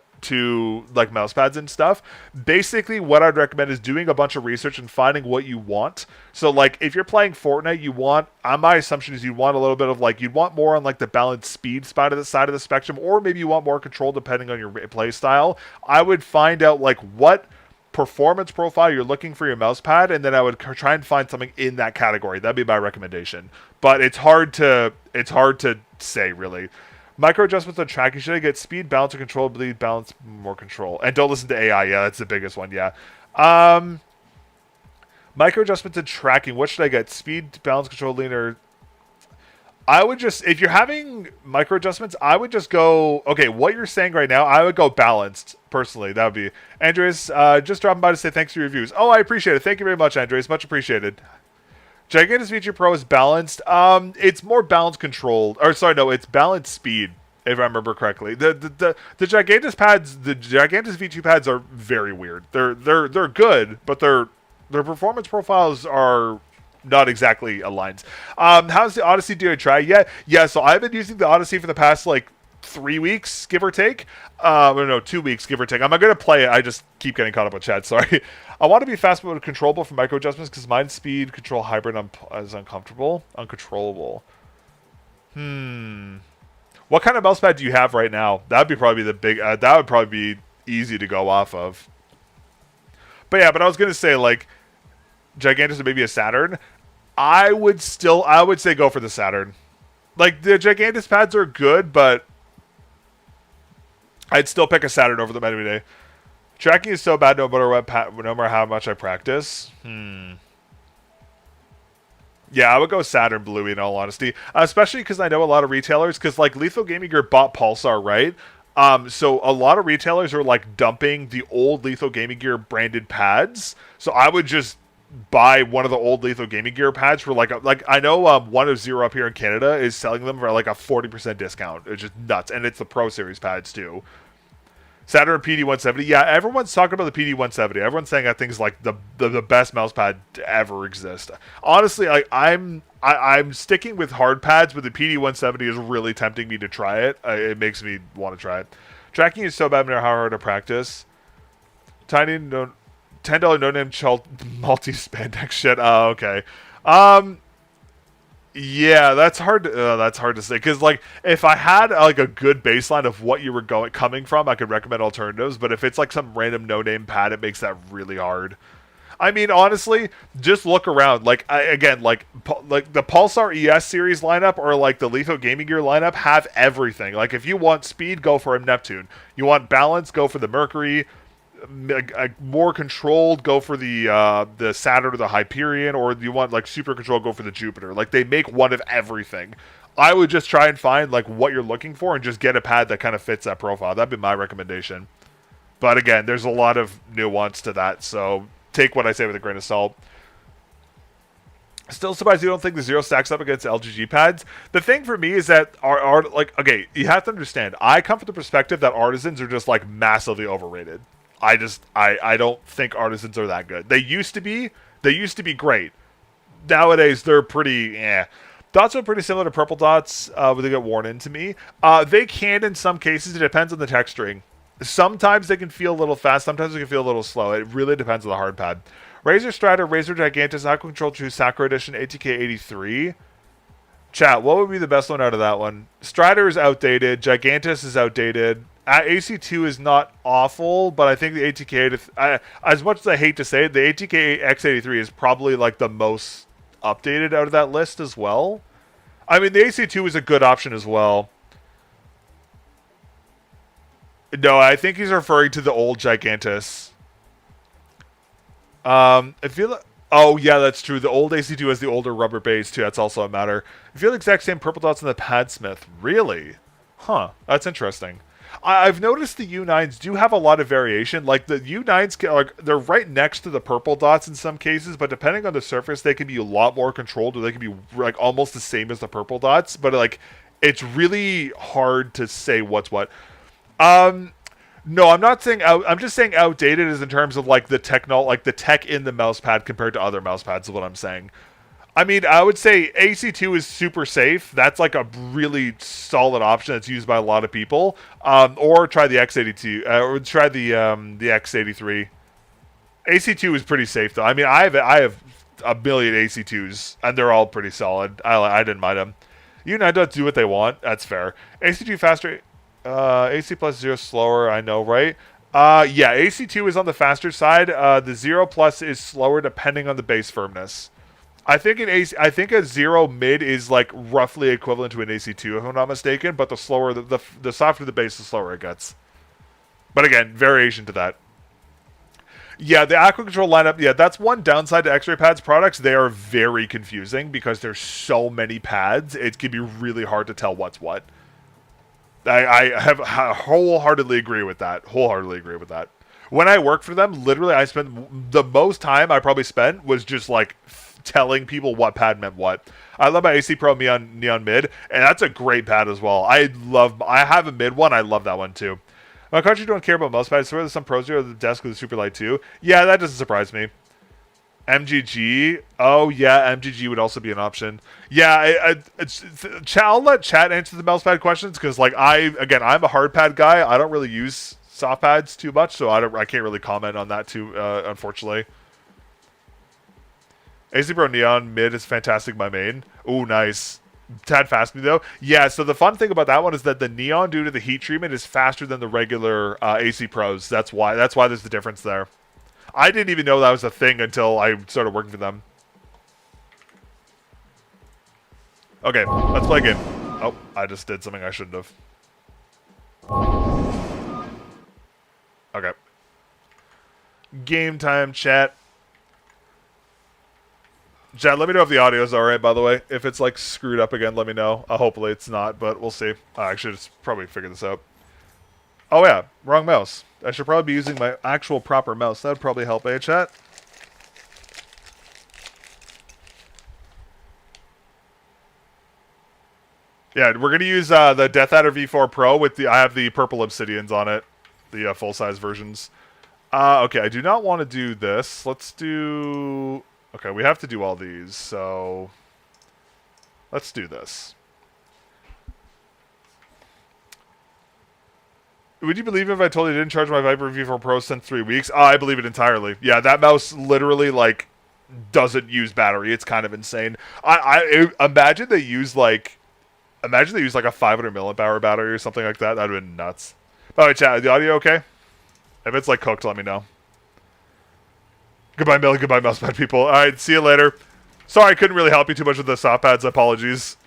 like mouse pads and stuff. Basically, what I'd recommend is doing a bunch of research and finding what you want. So like if you're playing Fortnite, you want, my assumption is you want a little bit of like, you'd want more on like the balanced speed side of the spectrum, or maybe you want more control depending on your play style. I would find out like what performance profile you're looking for your mouse pad, and then I would try and find something in that category. That'd be my recommendation. But it's hard to say really. Micro adjustments on tracking. Should I get speed, balance, or control? Bleed, balance, more control. And don't listen to AI. Yeah, that's the biggest one. Yeah. Micro adjustments in tracking. What should I get? Speed, balance, control, lean, or... I would just, if you're having micro adjustments, I would just go, okay, what you're saying right now, I would go balanced, personally. That would be... Andres, just dropping by to say thanks for your reviews. Oh, I appreciate it. Thank you very much, Andres. Much appreciated. Gigantus Feature Pro is balanced. It's more balance controlled. Or sorry, no, it's balanced speed, if I remember correctly. The Gigantus pads, the Gigantus V2 pads are very weird. They're good, but their performance profiles are not exactly aligned. How's the Odyssey doing? Yeah. So I've been using the Odyssey for the past like 3 weeks, give or take. No, 2 weeks, give or take. I'm not going to play it. I just keep getting caught up with chat. Sorry. I want to be fast but controllable for micro adjustments because mine speed control hybrid is uncontrollable. What kind of mouse pad do you have right now? That'd be probably the big. That would probably be easy to go off of. But yeah, I was going to say like Gigantus or maybe a Saturn. I would say go for the Saturn. Like the Gigantus pads are good, but I'd still pick a Saturn over them any day. Tracking is so bad no matter how much I practice. Yeah, I would go Saturn Bluey in all honesty. Especially because I know a lot of retailers, because like Lethal Gaming Gear bought Pulsar, right? So a lot of retailers are like dumping the old Lethal Gaming Gear branded pads. So I would just buy one of the old Lethal Gaming Gear pads for like I know 100 up here in Canada is selling them for like a 40% discount. It's just nuts. And it's the Pro Series pads too. Saturn PD170. Yeah, everyone's talking about the PD170. Everyone's saying that thing's like the best mouse pad to ever exist. Honestly, I'm sticking with hard pads, but the PD170 is really tempting me to try it. It makes me want to try it. Tracking is so bad no matter how hard to practice. Tiny no $10 no-name multi-spandex shit. Oh, okay. Yeah, that's hard to say because like if I had like a good baseline of what you were coming from, I could recommend alternatives. But if it's like some random no-name pad, it makes that really hard. I mean, honestly, just look around. Like like the Pulsar ES series lineup or like the Lethal Gaming Gear lineup have everything. Like if you want speed, go for a Neptune. You want balance, go for the Mercury. More controlled, go for the Saturn or the Hyperion, or you want like super control, go for the Jupiter. Like they make one of everything. I would just try and find like what you're looking for and just get a pad that kind of fits that profile. That'd be my recommendation. But again, there's a lot of nuance to that, so take what I say with a grain of salt. Still surprised you don't think the Zero stacks up against LGG pads. The thing for me is that okay, you have to understand. I come from the perspective that Artisans are just like massively overrated. I don't think Artisans are that good. They used to be great. Nowadays, they're pretty, Dots are pretty similar to purple dots when they get worn into me. They can in some cases. It depends on the texturing. Sometimes they can feel a little fast. Sometimes they can feel a little slow. It really depends on the hard pad. Razor Strider, Razor Gigantus, Aqua Control 2, Sakura Edition, ATK 83. Chat, what would be the best one out of that one? Strider is outdated. Gigantus is outdated. AC2 is not awful, but I think the ATK, as much as I hate to say it, the ATK X83 is probably like the most updated out of that list as well. I mean, the AC2 is a good option as well. No, I think he's referring to the old Gigantus. I feel like... Oh, yeah, that's true. The old AC2 has the older rubber base, too. That's also a matter. I feel the exact same purple dots on the Padsmith. Really? Huh. That's interesting. I've noticed the U9s do have a lot of variation. Like, the U9s, like, they're right next to the purple dots in some cases, but depending on the surface, they can be a lot more controlled, or they can be, like, almost the same as the purple dots. But, like, it's really hard to say what's what. No, I'm not saying I'm just saying outdated is in terms of like the tech in the mousepad compared to other mousepads is what I'm saying. I mean, I would say AC2 is super safe. That's like a really solid option that's used by a lot of people. Or try the X82, or try the X83. AC2 is pretty safe though. I mean, I have a million AC2s and they're all pretty solid. I didn't mind them. U9 does do what they want. That's fair. AC2 faster. AC plus 0 slower, I know, right? Yeah, AC2 is on the faster side. The 0 plus is slower depending on the base firmness. I think a 0 mid is like roughly equivalent to an AC2 if I'm not mistaken, but the slower the softer the base, the slower it gets. But again, variation to that. Yeah, the Aqua Control lineup, yeah, that's one downside to X-Ray Pads products. They are very confusing because there's so many pads. It can be really hard to tell what's what. I wholeheartedly agree with that. When I worked for them, literally I spent the most time I probably spent was just like telling people what pad meant what. I love my AC Pro Neon Mid, and that's a great pad as well. I have a mid one. I love that one too. My country don't care about mouse pads, so there's some pros here at the desk with a super light too. Yeah, that doesn't surprise me. MGG. Oh, yeah, MGG would also be an option. Yeah, I'll let chat answer the mousepad questions because, like, I'm a hard pad guy. I don't really use soft pads too much, so I can't really comment on that too, unfortunately. AC Pro Neon mid is fantastic. My main. Ooh, nice. Tad fast me though. Yeah. So the fun thing about that one is that the Neon, due to the heat treatment, is faster than the regular AC Pros. That's why there's the difference there. I didn't even know that was a thing until I started working for them. Okay, let's play a game. Oh, I just did something I shouldn't have. Okay. Game time, chat. Chat, let me know if the audio is alright, by the way. If it's, like, screwed up again, let me know. Hopefully it's not, but we'll see. I should probably figure this out. Oh, yeah. Wrong mouse. I should probably be using my actual proper mouse. That would probably help, eh, chat? Yeah, we're going to use the Death Adder V4 Pro with I have the purple obsidians on it. The full-size versions. Okay, I do not want to do this. Let's do... Okay, we have to do all these, so... Let's do this. Would you believe if I told you I didn't charge my Viper V4 Pro since 3 weeks? I believe it entirely. Yeah, that mouse literally, like, doesn't use battery. It's kind of insane. I imagine they use, like... Imagine they use, like, a 500 milliamp hour battery or something like that. That would have been nuts. By the way, chat, the audio okay? If it's, like, cooked, let me know. Goodbye, Mill. Goodbye, mousepad people. Alright, see you later. Sorry I couldn't really help you too much with the soft pads. Apologies.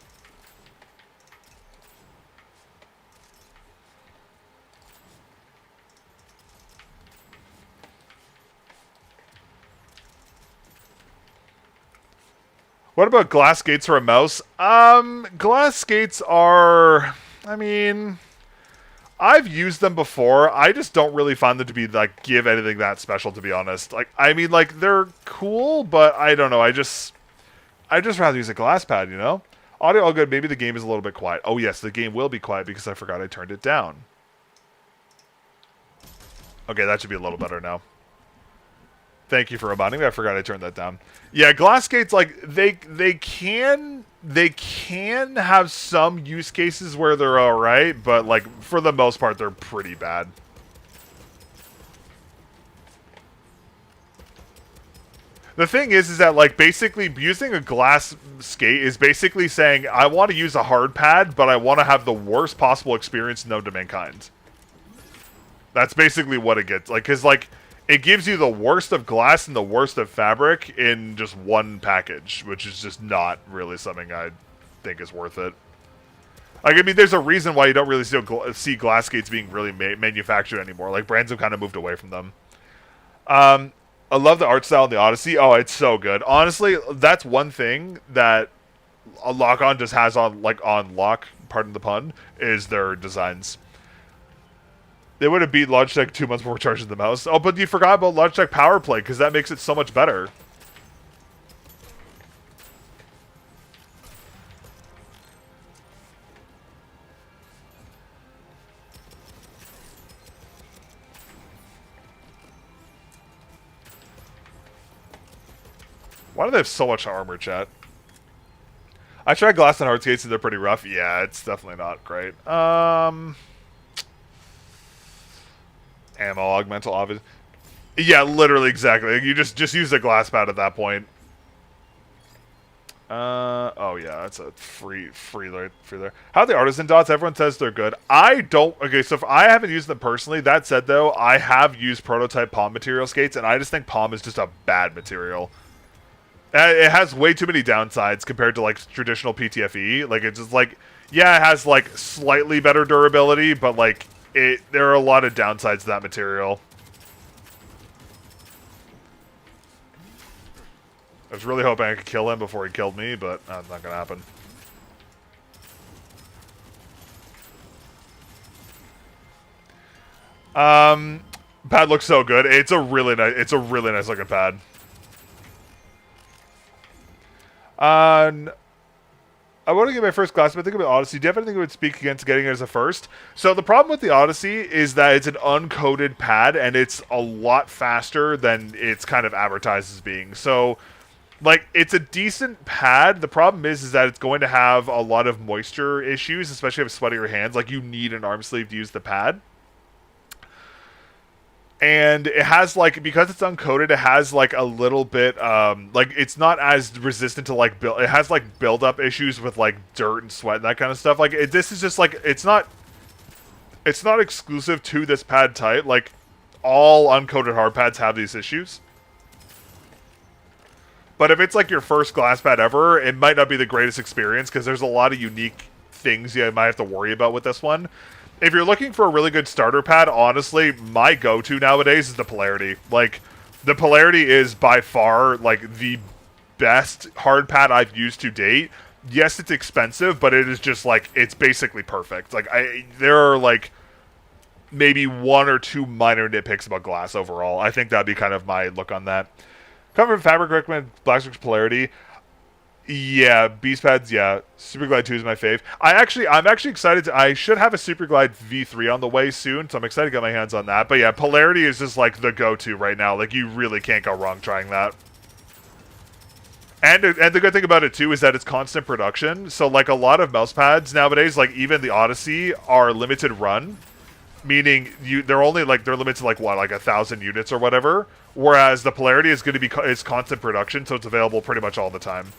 What about glass gates for a mouse? Glass gates are... I mean... I've used them before. I just don't really find them to be, like, give anything that special, to be honest. Like, I mean, like, they're cool, but I don't know. I just rather use a glass pad, you know? Audio all good. Maybe the game is a little bit quiet. Oh, yes, the game will be quiet because I forgot I turned it down. Okay, that should be a little better now. Thank you for reminding me. I forgot I turned that down. Yeah, glass gates, like, they can have some use cases where they're alright, but, like, for the most part, they're pretty bad. The thing is that, like, basically using a glass skate is basically saying, I want to use a hard pad, but I want to have the worst possible experience known to mankind. That's basically what it gets. Like, because, like, it gives you the worst of glass and the worst of fabric in just one package, which is just not really something I think is worth it. Like, I mean, there's a reason why you don't really see glass skates being really manufactured anymore. Like, brands have kind of moved away from them. I love the art style in the Odyssey. Oh, it's so good. Honestly, that's one thing that a Lock-On just has on lock, pardon the pun, is their designs. They would have beat Logitech 2 months before charging the mouse. Oh, but you forgot about Logitech Power Play, because that makes it so much better. Why do they have so much armor, chat? I tried glass and hard skates and they're pretty rough. Yeah, it's definitely not great. Ammo augmental, obvious. Yeah, literally, exactly. You just use the glass pad at that point. Oh yeah, that's a free there. How are the artisan dots? Everyone says they're good. I don't. Okay, so I haven't used them personally. That said, though, I have used prototype Palm material skates, and I just think Palm is just a bad material. It has way too many downsides compared to like traditional PTFE. Like it's just like, yeah, it has like slightly better durability, but like there are a lot of downsides to that material. I was really hoping I could kill him before he killed me, but that's not gonna happen. Pad looks so good. It's a really nice looking pad. I want to get my first class, but I think about Odyssey. Do you have anything that would speak against getting it as a first? So the problem with the Odyssey is that it's an uncoated pad, and it's a lot faster than it's kind of advertised as being. So, like, it's a decent pad. The problem is that it's going to have a lot of moisture issues, especially if you have sweatier hands. Like, you need an arm sleeve to use the pad. And it has, like, because it's uncoated, it has, like, a little bit, like, it's not as resistant to, like, it has, like, build-up issues with, like, dirt and sweat and that kind of stuff. Like, this is just, like, it's not exclusive to this pad type. Like, all uncoated hard pads have these issues. But if it's, like, your first glass pad ever, it might not be the greatest experience, because there's a lot of unique things you might have to worry about with this one. If you're looking for a really good starter pad, honestly, my go-to nowadays is the Polarity. Like, the Polarity is by far, like, the best hard pad I've used to date. Yes, it's expensive, but it is just, like, it's basically perfect. Like, there are, like, maybe one or two minor nitpicks about glass overall. I think that'd be kind of my look on that. Comfort fabric recommend Blackstreak's Polarity. Yeah, Beast Pads, yeah. Super Glide 2 is my fave. I'm actually excited I should have a Super Glide V3 on the way soon, so I'm excited to get my hands on that. But yeah, Polarity is just like the go-to right now. Like, you really can't go wrong trying that. And the good thing about it too is that it's constant production. So like a lot of mouse pads nowadays, like even the Odyssey, are limited run. Meaning they're limited to like what, like 1,000 units or whatever. Whereas the Polarity is going to be it's constant production, so it's available pretty much all the time.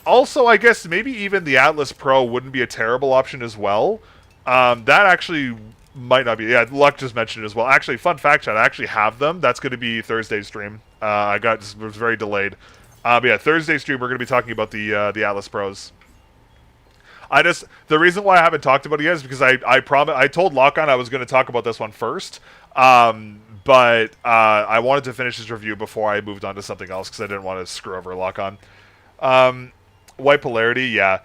Also, I guess maybe even the Atlas Pro wouldn't be a terrible option as well. That actually might not be. Yeah, Luck just mentioned it as well. Actually, fun fact, chat, I actually have them. That's going to be Thursday's stream. It was very delayed. But yeah, Thursday's stream, we're going to be talking about the Atlas Pros. The reason why I haven't talked about it yet is because I told Lock-On I was going to talk about this one first. But I wanted to finish this review before I moved on to something else because I didn't want to screw over Lock-On. White Polarity, yeah.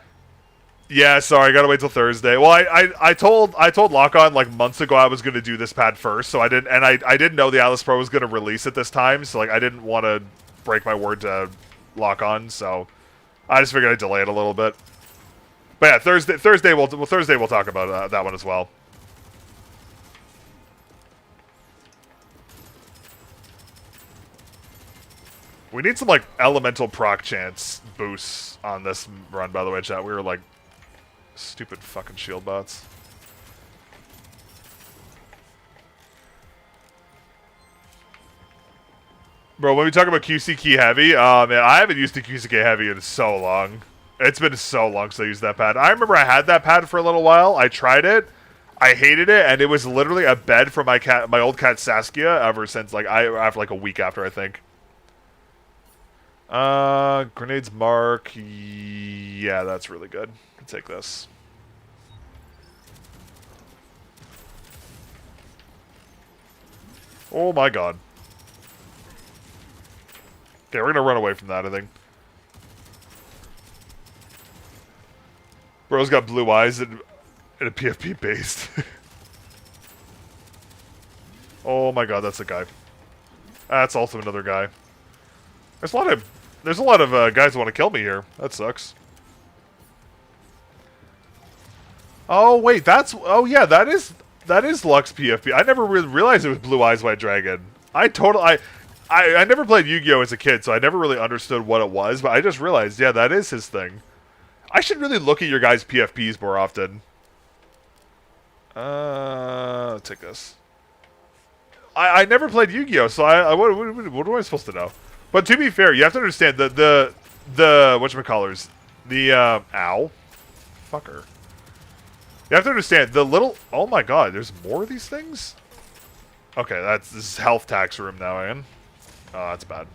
Yeah, sorry, I gotta wait till Thursday. Well, I told Lock-On like months ago I was gonna do this pad first, so I didn't know the Atlas Pro was gonna release it this time, so like I didn't want to break my word to Lock-On, so I just figured I'd delay it a little bit. But yeah, Thursday we'll talk about that one as well. We need some, like, elemental proc chance boosts on this run, by the way, chat. We were, like, stupid fucking shield bots. Bro, when we talk about QC Key Heavy, man, I haven't used the QC Key Heavy in so long. It's been so long since I used that pad. I remember I had that pad for a little while. I tried it. I hated it, and it was literally a bed for my old cat Saskia ever since after like a week after, I think. Grenades mark. Yeah, that's really good. I'll take this. Oh my god. Okay, we're gonna run away from that, I think. Bro's got blue eyes and a PFP based. Oh my god, that's a guy. That's also another guy. There's a lot of guys who want to kill me here. That sucks. Oh wait, oh yeah, that is Lux PFP. I never really realized it was Blue Eyes White Dragon. I never played Yu-Gi-Oh as a kid, so I never really understood what it was, but I just realized, yeah, that is his thing. I should really look at your guys' PFPs more often. I'll take this. I never played Yu-Gi-Oh, so what am I supposed to know? But to be fair, you have to understand the whatchamacallers, the ow, fucker. You have to understand the little. Oh my god, there's more of these things. Okay, this is health tax room now, Ian. Oh, that's bad.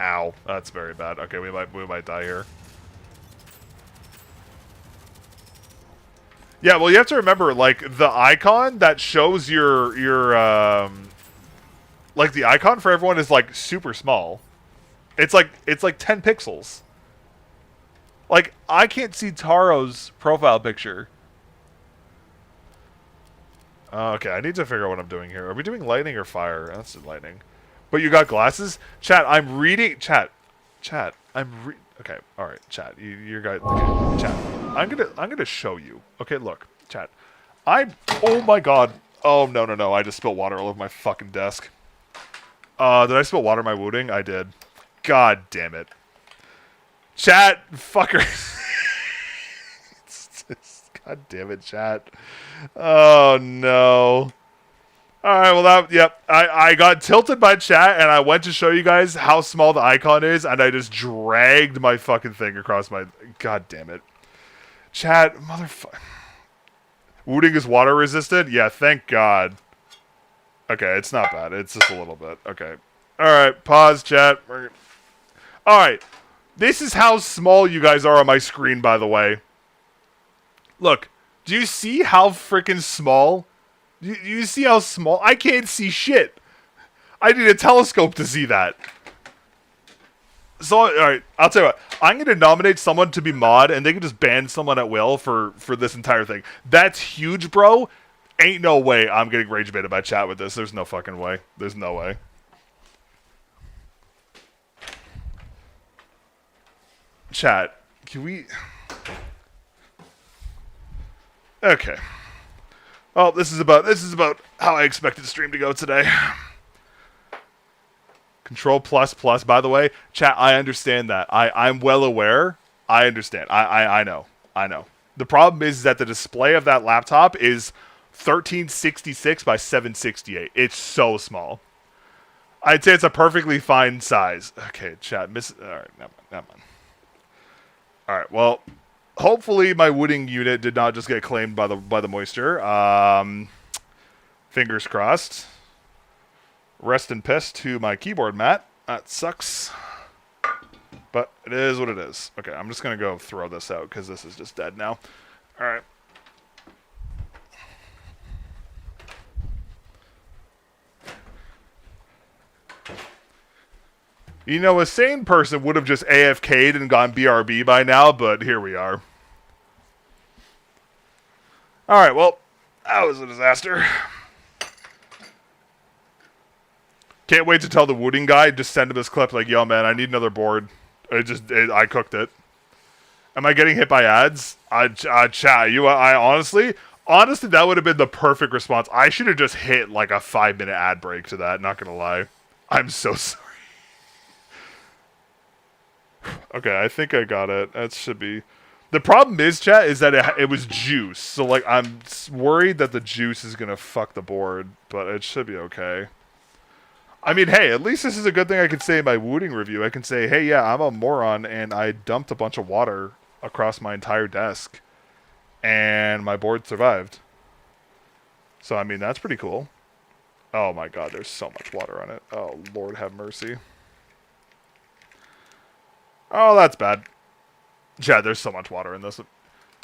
Ow, that's very bad. Okay, we might die here. Yeah, well, you have to remember, like, the icon that shows your like, the icon for everyone is, like, super small. It's like 10 pixels. Like, I can't see Taro's profile picture. Okay, I need to figure out what I'm doing here. Are we doing lightning or fire? That's lightning. But you got glasses? Chat, I'm reading... Chat, okay, alright, chat. You guys... Okay, chat. I'm gonna show you. Okay, look, chat. Oh my god. Oh, no. I just spilled water all over my fucking desk. Did I spill water in my wounding? I did. God damn it. Chat, fucker. God damn it, chat. Oh, no. Alright, well, yep. I got tilted by chat, and I went to show you guys how small the icon is, and I just dragged my fucking thing across my... God damn it. Chat, motherfucker. Wounding is water resistant? Yeah, thank God. Okay, it's not bad. It's just a little bit. Okay. Alright, pause, chat. Alright. This is how small you guys are on my screen, by the way. Look, do you see how freaking small? Do you see how small? I can't see shit. I need a telescope to see that. So, alright, I'll tell you what. I'm going to nominate someone to be mod, and they can just ban someone at will for this entire thing. That's huge, bro. Ain't no way I'm getting rage baited by chat with this. There's no fucking way. There's no way. Chat, can we... Okay. Well, this is about how I expected the stream to go today. Control plus, by the way. Chat, I understand that. I'm well aware. I understand. I know. The problem is that the display of that laptop is 1366 by 768. It's so small. I'd say it's a perfectly fine size. Okay, chat. Alright, never mind. Alright, well, hopefully my wooding unit did not just get claimed by the moisture. Fingers crossed. Rest in piss to my keyboard mat. That sucks. But it is what it is. Okay, I'm just going to go throw this out because this is just dead now. Alright. You know, a sane person would have just AFK'd and gone BRB by now, but here we are. Alright, well, that was a disaster. Can't wait to tell the wooding guy, just send him this clip like, yo, man, I need another board. I cooked it. Am I getting hit by ads? Chat, honestly, that would have been the perfect response. I should have just hit like a 5-minute ad break to that, not gonna lie. I'm so sorry. Okay, I think I got it. That should be... The problem is, chat, is that it was juice. So, like, I'm worried that the juice is gonna fuck the board, but it should be okay. I mean, hey, at least this is a good thing I can say in my wooding review. I can say, hey, yeah, I'm a moron, and I dumped a bunch of water across my entire desk, and my board survived. So, I mean, that's pretty cool. Oh my god, there's so much water on it. Oh, Lord have mercy. Oh, that's bad. Yeah, there's so much water in this.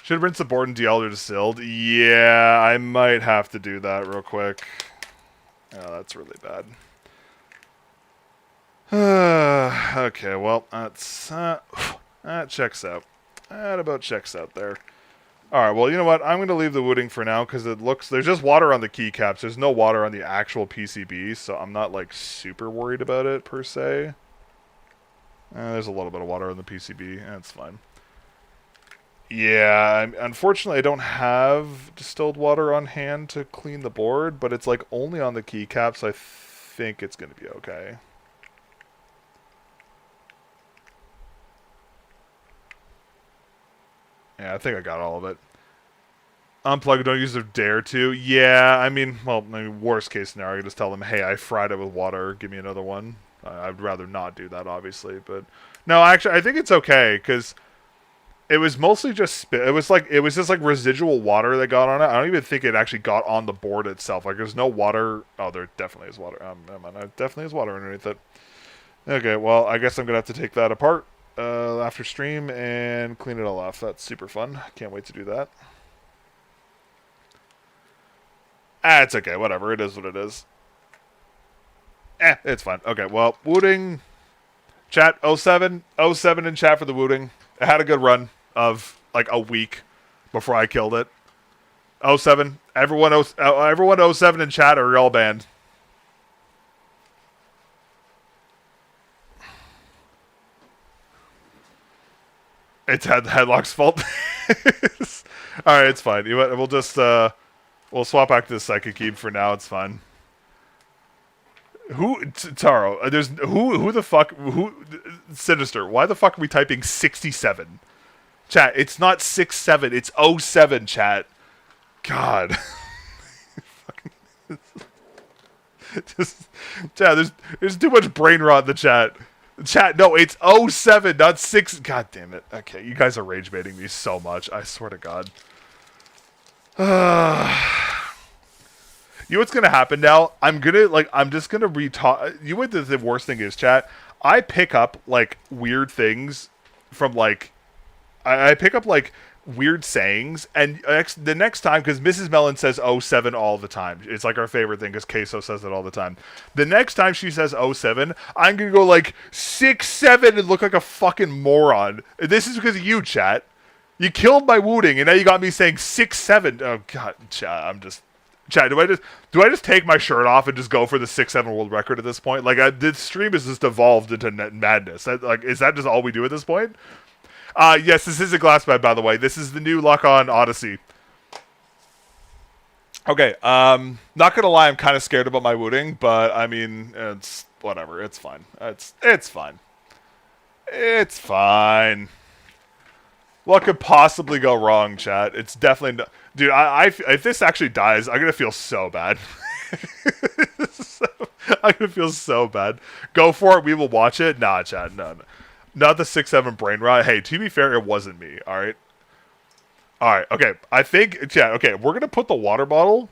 Should rinse the board in DL or distilled? Yeah, I might have to do that real quick. Oh, that's really bad. Okay, well, that's... that checks out. That about checks out there. Alright, well, you know what? I'm going to leave the wooding for now, because it looks... There's just water on the keycaps. There's no water on the actual PCB, so I'm not, like, super worried about it, per se. There's a little bit of water on the PCB. That's fine. Yeah, unfortunately, I don't have distilled water on hand to clean the board, but it's, like, only on the keycaps. I think it's going to be okay. Yeah, I think I got all of it. Unplug, don't use the dare to. Yeah, I mean, well, maybe worst case scenario, just tell them, hey, I fried it with water, give me another one. I'd rather not do that, obviously, but... No, actually, I think it's okay, because it was mostly just it was just like residual water that got on it. I don't even think it actually got on the board itself. Like, there's no water... Oh, there definitely is water. Never mind, there definitely is water underneath it. Okay, well, I guess I'm going to have to take that apart after stream and clean it all off. That's super fun. Can't wait to do that. It's okay. Whatever. It is what it is. It's fine. Okay, well, Wooting. Chat, 07 in chat for the Wooting. I had a good run of, like, a week before I killed it. 07. Everyone 07 in chat are all banned. It's Headlock's fault. Alright, it's fine. You know what? We'll just, we'll swap back to the Psychic Cube for now. It's fine. Taro, there's, who the fuck, Sinister, why the fuck are we typing 67? Chat, it's not 67, it's 07, chat. God. Just, chat, there's too much brain rot in the chat. Chat, no, it's 07, not 6. God damn it. Okay, you guys are rage baiting me so much, I swear to God. You know what's gonna happen now? I'm just gonna re-talk. You know what the worst thing is, chat? I pick up, like, weird things from, like... I pick up, like, weird sayings, and the next time, because Mrs. Mellon says 07 all the time. It's, like, our favorite thing, because Queso says it all the time. The next time she says 07, I'm gonna go, like, 6-7 and look like a fucking moron. This is because of you, chat. You killed my Wooting, and now you got me saying 6-7. Oh, God, chat, I'm just... Chat, do I just take my shirt off and just go for the 6-7 world record at this point? Like, this stream has just evolved into madness. Is that just all we do at this point? Yes, this is a glass bed, by the way. This is the new luck on Odyssey. Okay, not gonna lie, I'm kind of scared about my Wooting, but, I mean, it's whatever. It's fine. It's fine. It's fine. What could possibly go wrong, chat? It's definitely... Dude, if this actually dies, I'm going to feel so bad. I'm going to feel so bad. Go for it. We will watch it. Nah, chat. No. Not the 6-7 brain rot. Hey, to be fair, it wasn't me. All right? All right. Okay. I think... Chat, okay. We're going to put the water bottle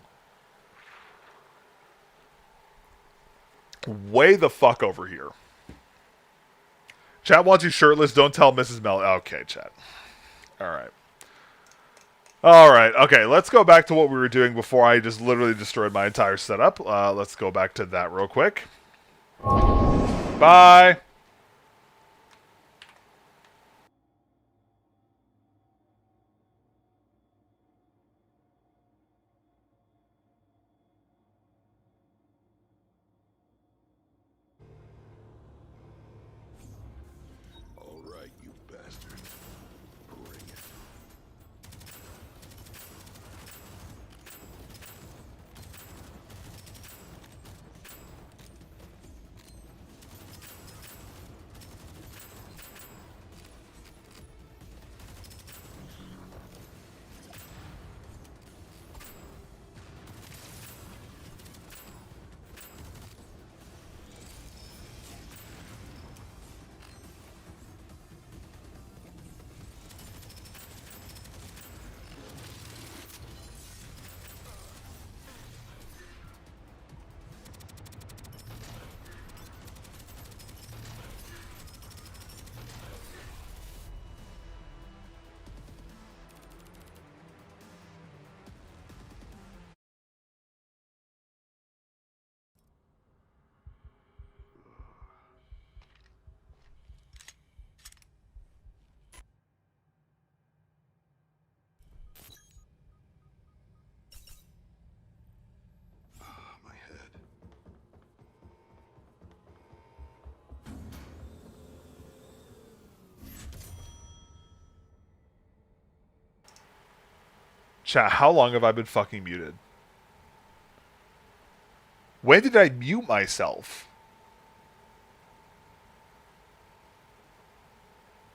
way the fuck over here. Chat wants you shirtless. Don't tell Mrs. Mel. Okay, chat. All right. Alright, okay, let's go back to what we were doing before I just literally destroyed my entire setup. Let's go back to that real quick. Bye! Alright, you bastard. Bring it. Chat, how long have I been fucking muted? When did I mute myself?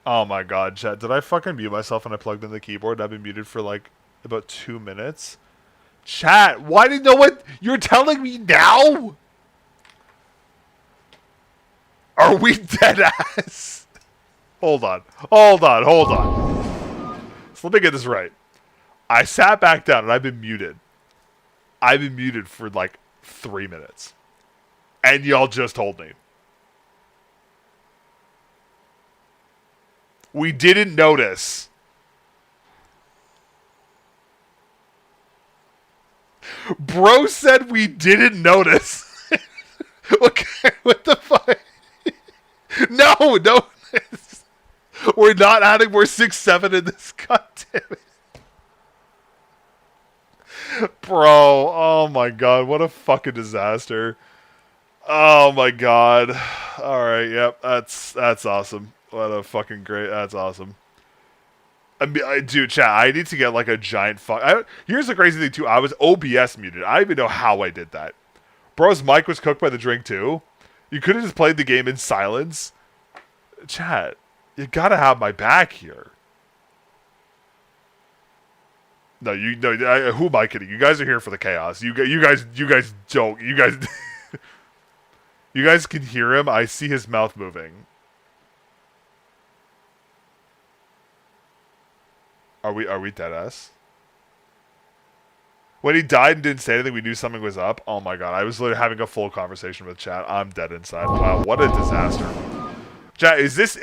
Oh my god, chat. Did I fucking mute myself when I plugged in the keyboard? I've been muted for like about 2 minutes. Chat, why did no one... You're telling me now? Are we dead ass? Hold on. Hold on. Hold on. So let me get this right. I sat back down and I've been muted. I've been muted for like 3 minutes. And y'all just told me. We didn't notice. Bro said we didn't notice. Okay, what the fuck? No. We're not adding more 6-7 in this. God damn it. Bro, oh my god, what a fucking disaster. Oh my god. Alright, yep, that's awesome. What a fucking great, that's awesome. I mean, dude, chat, I need to get like a giant here's the crazy thing too, I was OBS muted. I don't even know how I did that. Bro's mic was cooked by the drink too. You could have just played the game in silence. Chat, you gotta have my back here. No, who am I kidding? You guys are here for the chaos. You guys don't. You guys, you guys can hear him. I see his mouth moving. Are we dead ass? When he died and didn't say anything, we knew something was up. Oh my god, I was literally having a full conversation with chat. I'm dead inside. Wow, what a disaster. Chat, is this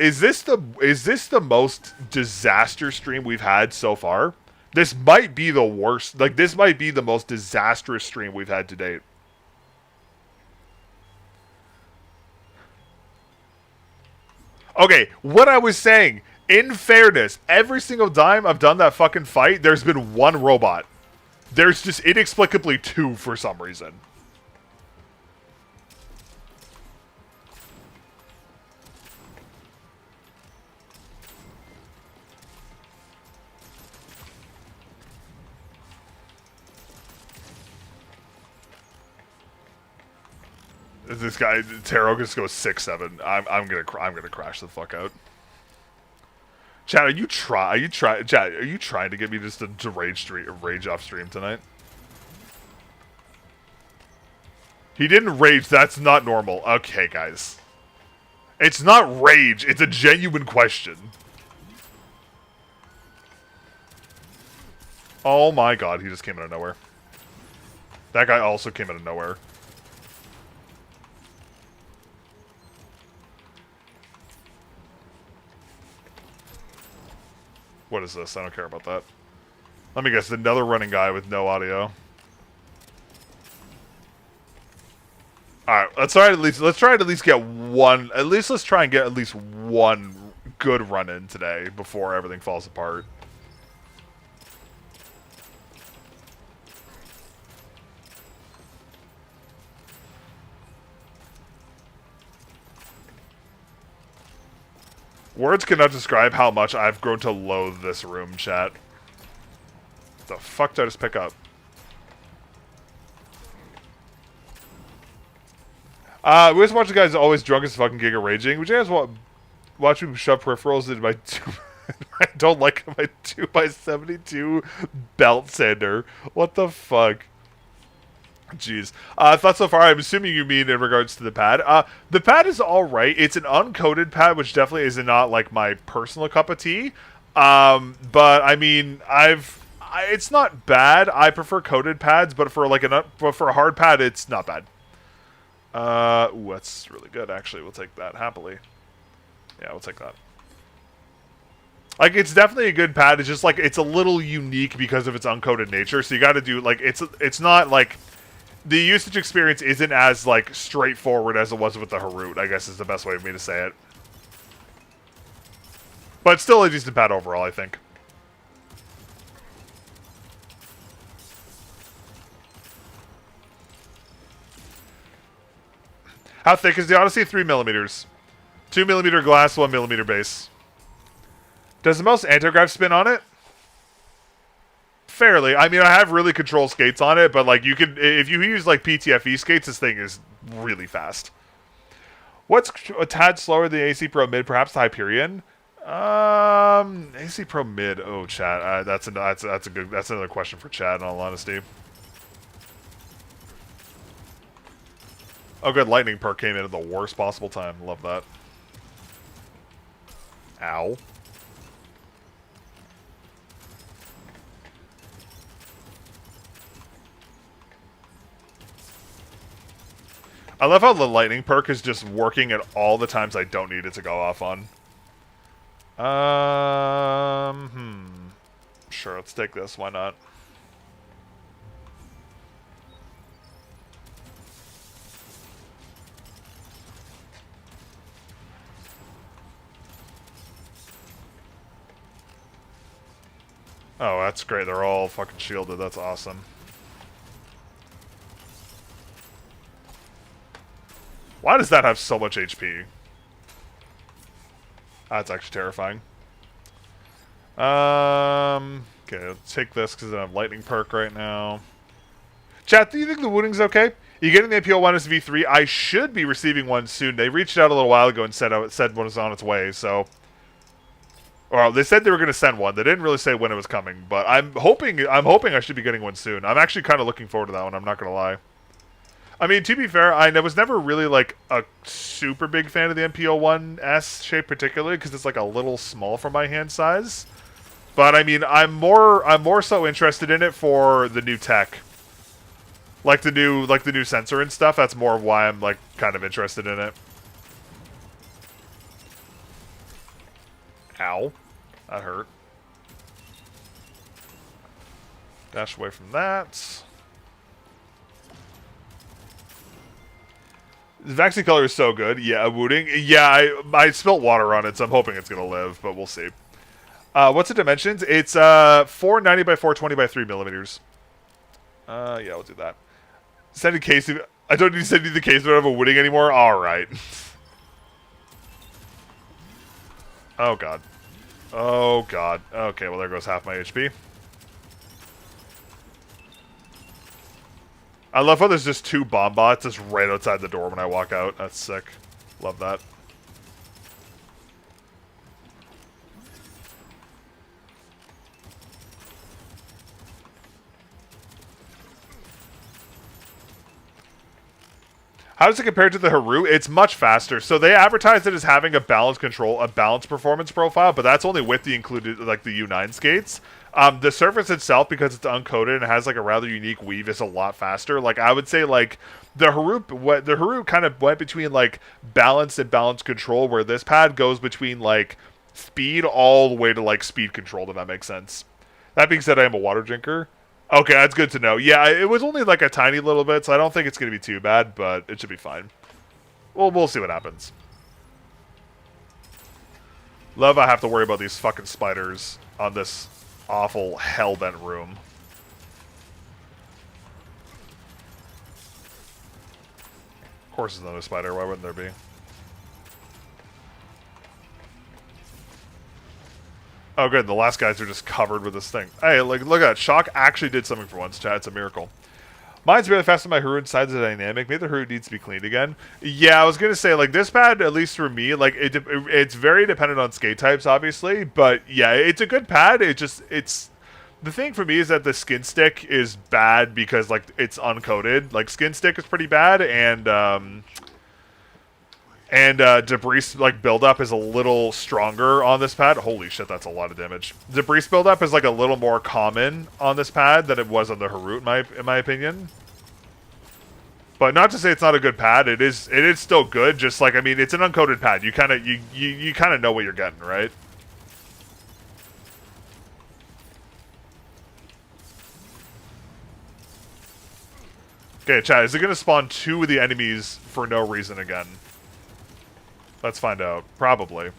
the most disaster stream we've had so far? This might be the worst. Like, this might be the most disastrous stream we've had to date. Okay, what I was saying, in fairness, every single time I've done that fucking fight, there's been one robot. There's just inexplicably 2 for some reason. This guy Taro just goes 6-7. I'm gonna crash the fuck out. Chat, are you trying to get me just to rage off stream tonight? He didn't rage. That's not normal. Okay, guys. It's not rage. It's a genuine question. Oh my god, he just came out of nowhere. That guy also came out of nowhere. What is this? I don't care about that. Let me guess, another running guy with no audio. Alright, let's try to at least get one. Let's try and get at least one good run in today before everything falls apart. Words cannot describe how much I've grown to loathe this room, chat. The fuck did I just pick up? We just watch the guys always drunk as fucking Giga raging. Would you guys watch me shove peripherals in my I don't like my 2x72 belt sander. What the fuck? Jeez. Thoughts so far, I'm assuming you mean in regards to the pad. The pad is alright. It's an uncoated pad, which definitely is not like my personal cup of tea. But I mean, it's not bad. I prefer coated pads, but for like for a hard pad, it's not bad. Ooh, that's really good, actually. We'll take that happily. Yeah, we'll take that. Like, it's definitely a good pad. It's just like, it's a little unique because of its uncoated nature. So you gotta do, like, it's not like... The usage experience isn't as, like, straightforward as it was with the Harut, I guess is the best way of me to say it. But still a decent pad overall, I think. How thick is the Odyssey? 3 millimeters. 2 millimeter glass, 1 millimeter base. Does the mouse anti-grav spin on it? Fairly. I mean, I have really control skates on it, but like you can, if you use like PTFE skates, this thing is really fast. What's a tad slower than the AC Pro Mid? Perhaps the Hyperion. AC Pro Mid. Oh, chat. That's a good. That's another question for chat. In all honesty. Oh, good. Lightning perk came in at the worst possible time. Love that. Ow. I love how the lightning perk is just working at all the times I don't need it to go off on. Sure, let's take this. Why not? Oh, that's great. They're all fucking shielded. That's awesome. Why does that have so much HP? That's actually terrifying. Okay, let's take this because I have lightning perk right now. Chat, do you think the wounding's okay? You getting the MPO 1 as V3? I should be receiving one soon. They reached out a little while ago and said one was on its way, so... Or they said they were going to send one. They didn't really say when it was coming, but I'm hoping I should be getting one soon. I'm actually kind of looking forward to that one, I'm not going to lie. I mean, to be fair, I was never really, like, a super big fan of the MPO-1S shape particularly, because it's, like, a little small for my hand size. But, I mean, I'm more so interested in it for the new tech. Like the new sensor and stuff, that's more of why I'm, like, kind of interested in it. Ow. That hurt. Dash away from that. The vaccine color is so good. Yeah, wounding. Yeah, I spilt water on it, so I'm hoping it's going to live, but we'll see. What's the dimensions? It's 490 by 420 by 3 millimeters. Yeah, we'll do that. Send a case. I don't need to send you the case, but I don't have a wounding anymore. All right. Oh, God. Oh, God. Okay, well, there goes half my HP. I love how there's just 2 bomb bots just right outside the door when I walk out. That's sick. Love that. How does it compare to the Haru? It's much faster. So they advertised it as having a balance performance profile, but that's only with the included, like, the U9 skates. The surface itself, because it's uncoated and has, like, a rather unique weave, is a lot faster. Like, I would say, like, the Haru kind of went between, like, balance and balance control, where this pad goes between, like, speed all the way to, like, speed control, if that makes sense. That being said, I am a water drinker. Okay, that's good to know. Yeah, it was only like a tiny little bit, so I don't think it's going to be too bad, but it should be fine. Well, we'll see what happens. Love I have to worry about these fucking spiders on this awful hell-bent room. Of course there's another spider, why wouldn't there be? Oh, good. The last guys are just covered with this thing. Hey, like, look at that. Shock actually did something for once, chat. It's a miracle. Mine's really fast on my Haru inside the dynamic. Maybe the Haru needs to be cleaned again. Yeah, I was going to say, like, this pad, at least for me, like, it's very dependent on skate types, obviously. But, yeah, it's a good pad. It's... The thing for me is that the skin stick is bad because, like, it's uncoated. Like, skin stick is pretty bad, and debris, like, buildup is a little stronger on this pad. Holy shit, that's a lot of damage. Debris buildup is, like, a little more common on this pad than it was on the Haru, in my opinion. But not to say it's not a good pad. It is still good. Just, like, I mean, it's an uncoated pad. You kind of you kind of know what you're getting, right? Okay, chat, is it going to spawn 2 of the enemies for no reason again? Let's find out. Probably.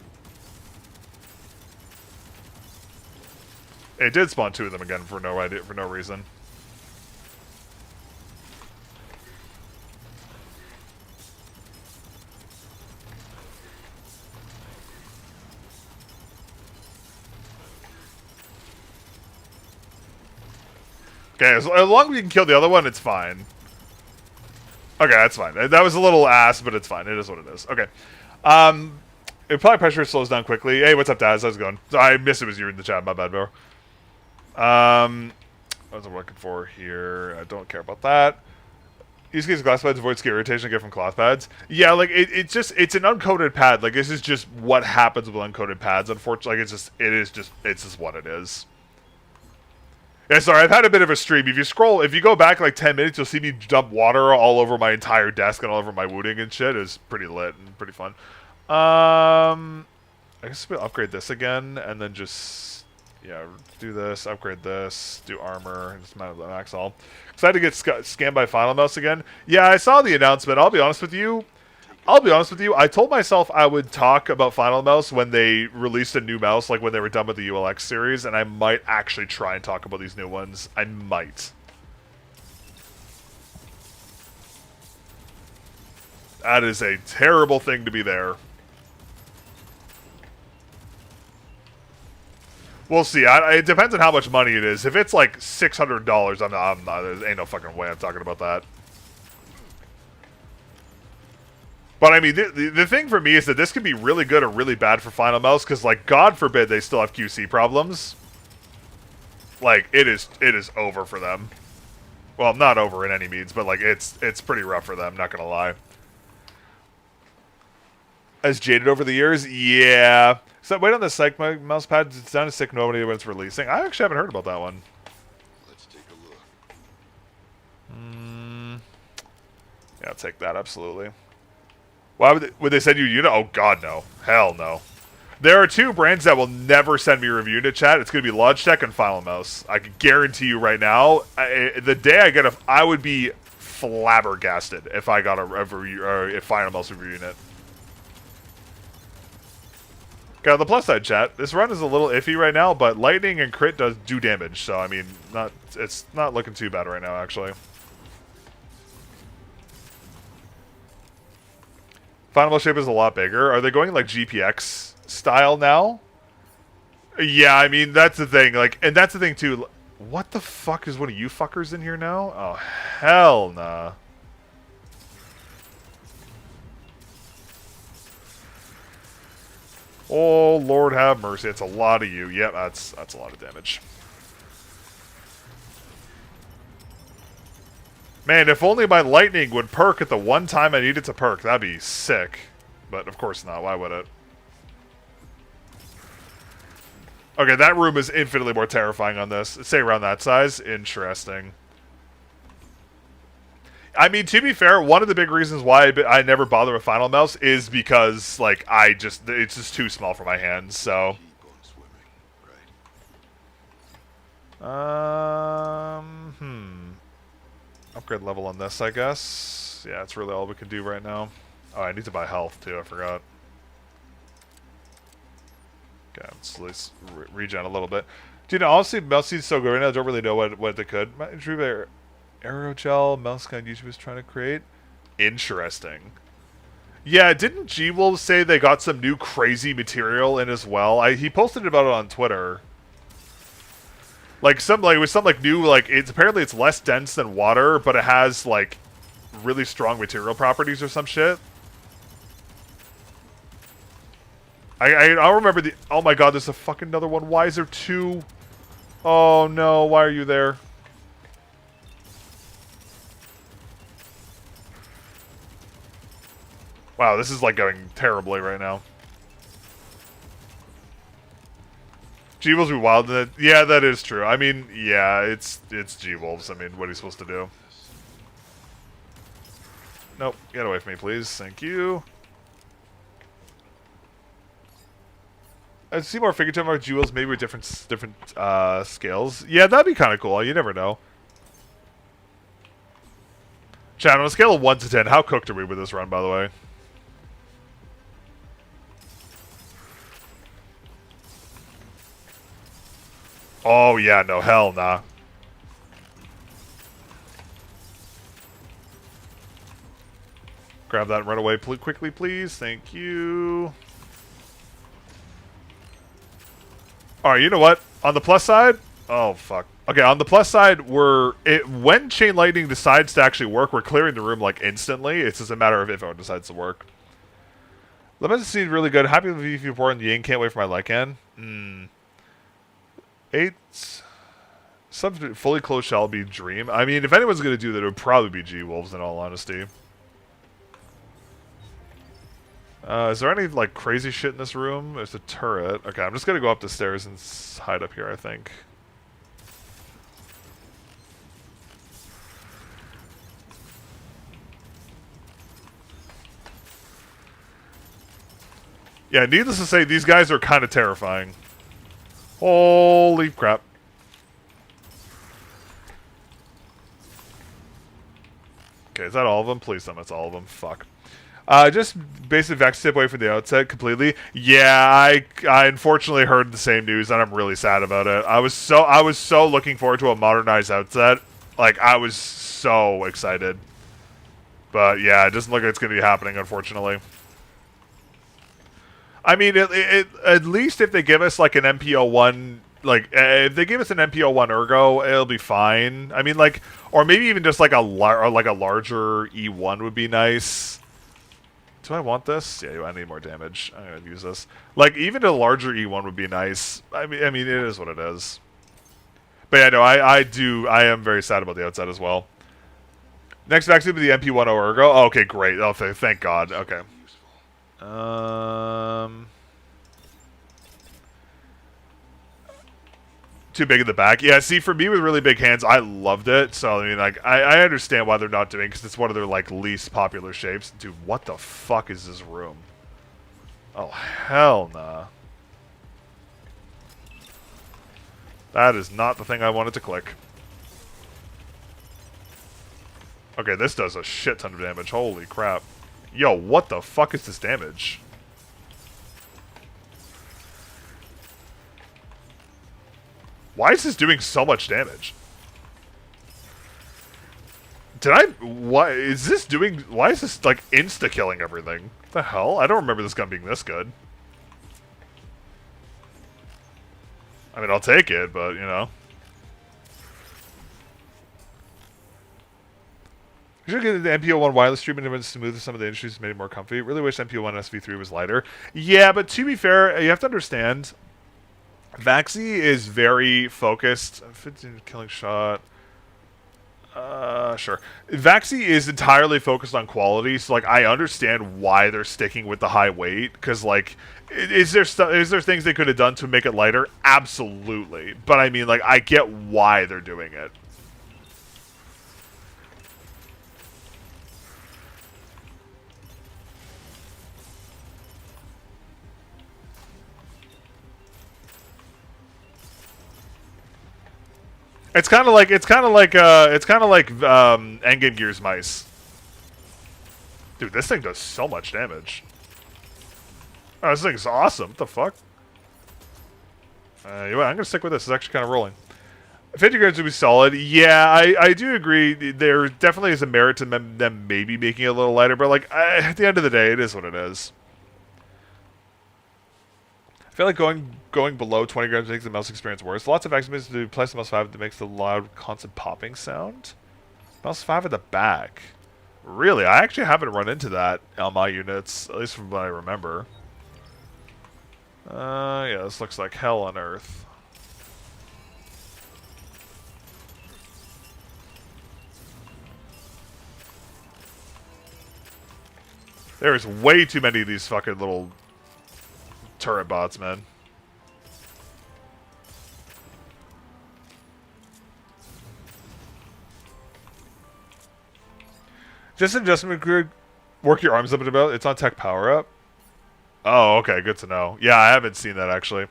It did spawn 2 of them again for no reason. Okay, as long as we can kill the other one, it's fine. Okay, that's fine. That was a little ass, but it's fine. It is what it is. Okay. It probably pressure slows down quickly. Hey, what's up, Daz? How's it going? I missed it was you in the chat. My bad, bro. What was I looking for here? I don't care about that. Use case glass pads avoid skin irritation I get from cloth pads. Yeah, like it's an uncoated pad. Like this is just what happens with uncoated pads. Unfortunately, like it's just what it is. Yeah, sorry, I've had a bit of a stream. If you go back like 10 minutes, you'll see me dump water all over my entire desk and all over my wounding and shit. It was pretty lit and pretty fun. I guess we'll upgrade this again, and then just, yeah, do this, upgrade this, do armor, just max all. Excited to get scanned by Final Mouse again. Yeah, I saw the announcement. I'll be honest with you. I told myself I would talk about Final Mouse when they released a new mouse, like when they were done with the ULX series, and I might actually try and talk about these new ones. I might. That is a terrible thing to be there. We'll see. It depends on how much money it is. If it's like $600, I'm not. There ain't no fucking way I'm talking about that. But I mean, the thing for me is that this can be really good or really bad for Final Mouse, because, like, God forbid they still have QC problems. Like, it is over for them. Well, not over in any means, but like it's pretty rough for them. Not gonna lie. As jaded over the years, yeah. So wait on the psych mouse pad. It's down to sick nobody when it's releasing. I actually haven't heard about that one. Let's take a look. Yeah, I'll take that absolutely. Why would they send you a unit? Oh god, no. Hell no. There are two brands that will never send me a review to chat. It's going to be Logitech and Final Mouse. I can guarantee you right now, the day I get I would be flabbergasted if I got a review, or if Final Mouse review unit. Okay, on the plus side, chat, this run is a little iffy right now, but lightning and crit do damage. So I mean, it's not looking too bad right now, actually. Final Mouse shape is a lot bigger. Are they going like GPX style now? Yeah, I mean, that's the thing. Like, and that's the thing too. What the fuck is one of you fuckers in here now? Oh, hell nah. Oh, Lord have mercy. It's a lot of you. Yep, that's a lot of damage. Man, if only my lightning would perk at the one time I need it to perk. That'd be sick. But of course not. Why would it? Okay, that room is infinitely more terrifying on this. Say around that size. Interesting. I mean, to be fair, one of the big reasons why I never bother with Final Mouse is because, like, it's just too small for my hands, so. Keep on swimming, right? Upgrade level on this, I guess. Yeah, that's really all we can do right now. Oh, I need to buy health, too. I forgot. Okay, let's at least regen a little bit. Dude, honestly, mouse is so good right now. I don't really know what they could. Aerogel, mouse kind YouTube is trying to create. Interesting. Yeah, didn't G-Wolves say they got some new crazy material in as well? He posted about it on Twitter. Like with some new, like, apparently it's less dense than water, but it has like really strong material properties or some shit. I don't remember the. Oh my god, there's a fucking another one. Why is there two? Oh no, why are you there? Wow, this is like going terribly right now. G-Wolves be wild in it. Yeah, that is true. I mean, yeah, it's G-Wolves. I mean, what are you supposed to do? Nope. Get away from me, please. Thank you. I'd see more figure time G-Wolves maybe with different scales. Yeah, that'd be kind of cool. You never know. Chat, on a scale of 1 to 10, how cooked are we with this run, by the way? Oh, yeah, no, hell nah. Grab that and run away quickly, please. Thank you. Alright, you know what? On the plus side, Oh, fuck. Okay, on the plus side, when Chain Lightning decides to actually work, we're clearing the room, like, instantly. It's just a matter of if it decides to work. Lemons seemed really good. Happy with VV4 and Ying. Can't wait for my Lycan. 8... Sub fully closed shall be Dream. I mean, if anyone's going to do that, it would probably be G-Wolves, in all honesty. Is there any, like, crazy shit in this room? There's a turret. Okay, I'm just going to go up the stairs and hide up here, I think. Yeah, needless to say, these guys are kind of terrifying. Holy crap. Okay, is that all of them? Please tell me it's all of them. Fuck. Just basic Vex tip away from the outset completely. Yeah, I unfortunately heard the same news, and I'm really sad about it. I was so looking forward to a modernized outset. Like, I was so excited. But yeah, it doesn't look like it's going to be happening, unfortunately. I mean, at least if they give us like an MPO1, like if they give us an MPO1 Ergo, it'll be fine. I mean, like, or maybe even just like a larger E1 would be nice. Do I want this? Yeah, I need more damage. I'm gonna use this. Like, even a larger E1 would be nice. I mean, it is what it is. But yeah, no, I am very sad about the outside as well. Next vaccine would be the MP10 Ergo. Oh, okay, great. Oh, thank God. Okay. Too big in the back. Yeah, see, for me with really big hands, I loved it. So, I mean, like, I understand why they're not doing it, because it's one of their, like, least popular shapes. Dude, what the fuck is this room? Oh, hell nah. That is not the thing I wanted to click. Okay, this does a shit ton of damage. Holy crap. Yo, what the fuck is this damage? Why is this doing so much damage? Why is this, like, insta-killing everything? What the hell? I don't remember this gun being this good. I mean, I'll take it, but, you know. You should get the MPO1 wireless treatment and smooth some of the issues, made it more comfy. Really wish MPO1 SV3 was lighter. Yeah, but to be fair, you have to understand, Vaxi is very focused. 15 killing shot. Sure. Vaxi is entirely focused on quality, so, like, I understand why they're sticking with the high weight, because, like, is there things they could have done to make it lighter? Absolutely. But, I mean, like, I get why they're doing it. It's kind of like Endgame Gear's mice. Dude, this thing does so much damage. Oh, this thing's awesome. What the fuck? You know what, I'm gonna stick with this. It's actually kind of rolling. 50 grams would be solid. Yeah, I do agree. There definitely is a merit to them maybe making it a little lighter, but, like, at the end of the day, it is what it is. I feel like going below 20 grams makes the mouse experience worse. Lots of actions to place the mouse 5 that makes the loud, constant popping sound. Mouse 5 at the back. Really? I actually haven't run into that on my units, at least from what I remember. Yeah, this looks like hell on earth. There's way too many of these fucking little turret bots, man. Just an adjustment grid. Work your arms up a bit. It's on tech power up. Oh, okay, good to know. Yeah, I haven't seen that actually.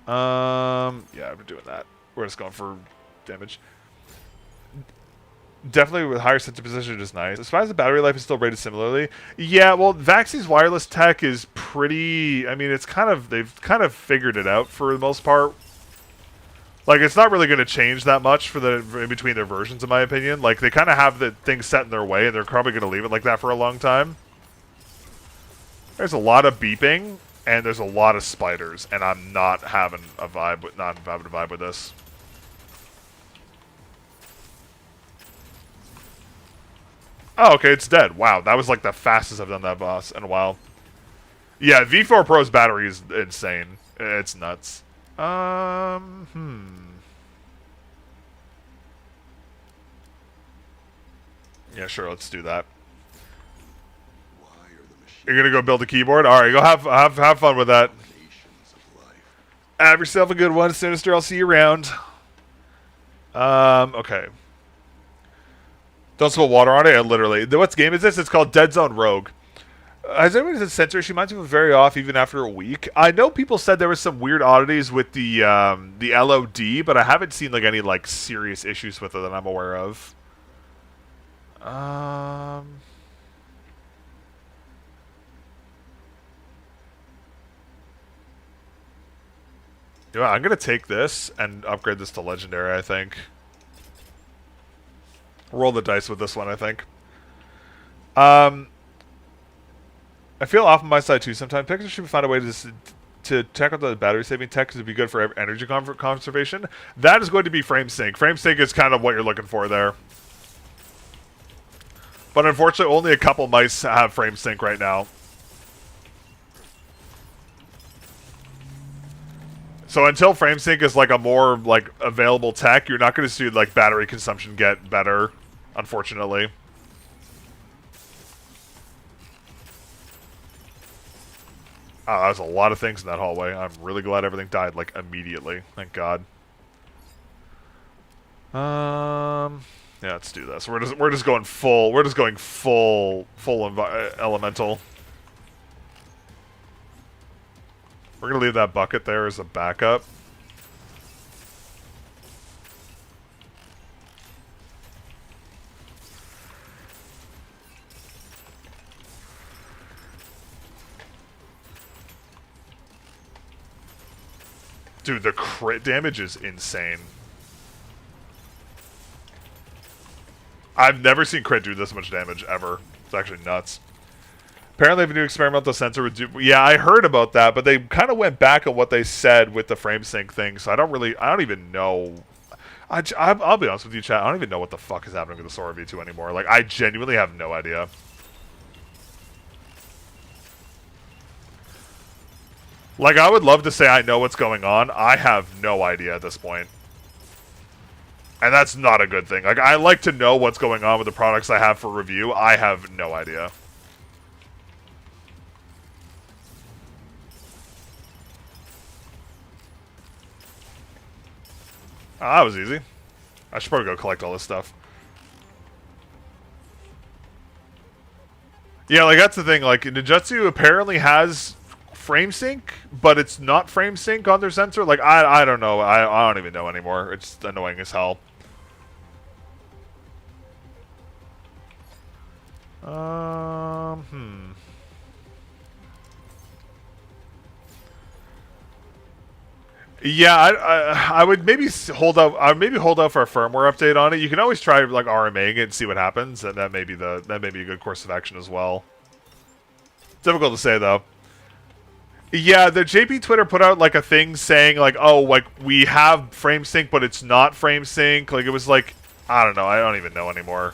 Yeah, we're doing that. We're just going for damage. Definitely with higher sensor position is nice. As far as the battery life is still rated similarly. Yeah, well, Vaxi's wireless tech is pretty... I mean, it's kind of... They've kind of figured it out for the most part. Like, it's not really going to change that much for in between their versions, in my opinion. Like, they kind of have the thing set in their way, and they're probably going to leave it like that for a long time. There's a lot of beeping, and there's a lot of spiders, and I'm not having a vibe with, not having a vibe with this. Oh, okay, it's dead. Wow, that was like the fastest I've done that boss in a while. Yeah, V4 Pro's battery is insane. It's nuts. Yeah, sure, let's do that. Why are the machines You're gonna go build a keyboard? Alright, go have fun with that. dominations of life? Have yourself a good one, Sinister. I'll see you around. Okay. Don't spill water on it, yeah, literally. What game is this? It's called Dead Zone Rogue. Has anyone said sensor? She reminds me of very off even after a week. I know people said there was some weird oddities with the LOD, but I haven't seen like any like serious issues with it that I'm aware of. Yeah, I'm gonna take this and upgrade this to legendary. I think. Roll the dice with this one. I think. I feel off on my side too. Sometimes Pixar should find a way to check out the battery saving tech because it'd be good for energy conservation. That is going to be frame sync. Frame sync is kind of what you're looking for there. But unfortunately, only a couple mice have frame sync right now. So until frame sync is like a more like available tech, you're not going to see like battery consumption get better, unfortunately. That was a lot of things in that hallway. I'm really glad everything died like immediately. Thank God. Yeah, let's do this. We're just going full. We're just going full elemental. We're gonna leave that bucket there as a backup. Dude, the crit damage is insane. I've never seen crit do this much damage ever. It's actually nuts. Apparently, they have a new experimental sensor with. Yeah, I heard about that, but they kind of went back on what they said with the frame sync thing. So I don't even know. I'll be honest with you, chat. I don't even know what the fuck is happening with the Sora V2 anymore. Like, I genuinely have no idea. Like, I would love to say I know what's going on. I have no idea at this point. And that's not a good thing. Like, I like to know what's going on with the products I have for review. I have no idea. Oh, that was easy. I should probably go collect all this stuff. Yeah, like, that's the thing. Like, Ninjutsu apparently has frame sync, but it's not frame sync on their sensor. Like, I don't know. I don't even know anymore. It's annoying as hell. Yeah, I would maybe hold out. I would maybe hold out for a firmware update on it. You can always try like RMAing it and see what happens, and that may be a good course of action as well. Difficult to say though. Yeah, the JP Twitter put out like a thing saying like, oh, like we have frame sync, but it's not frame sync. Like it was like, I don't know. I don't even know anymore.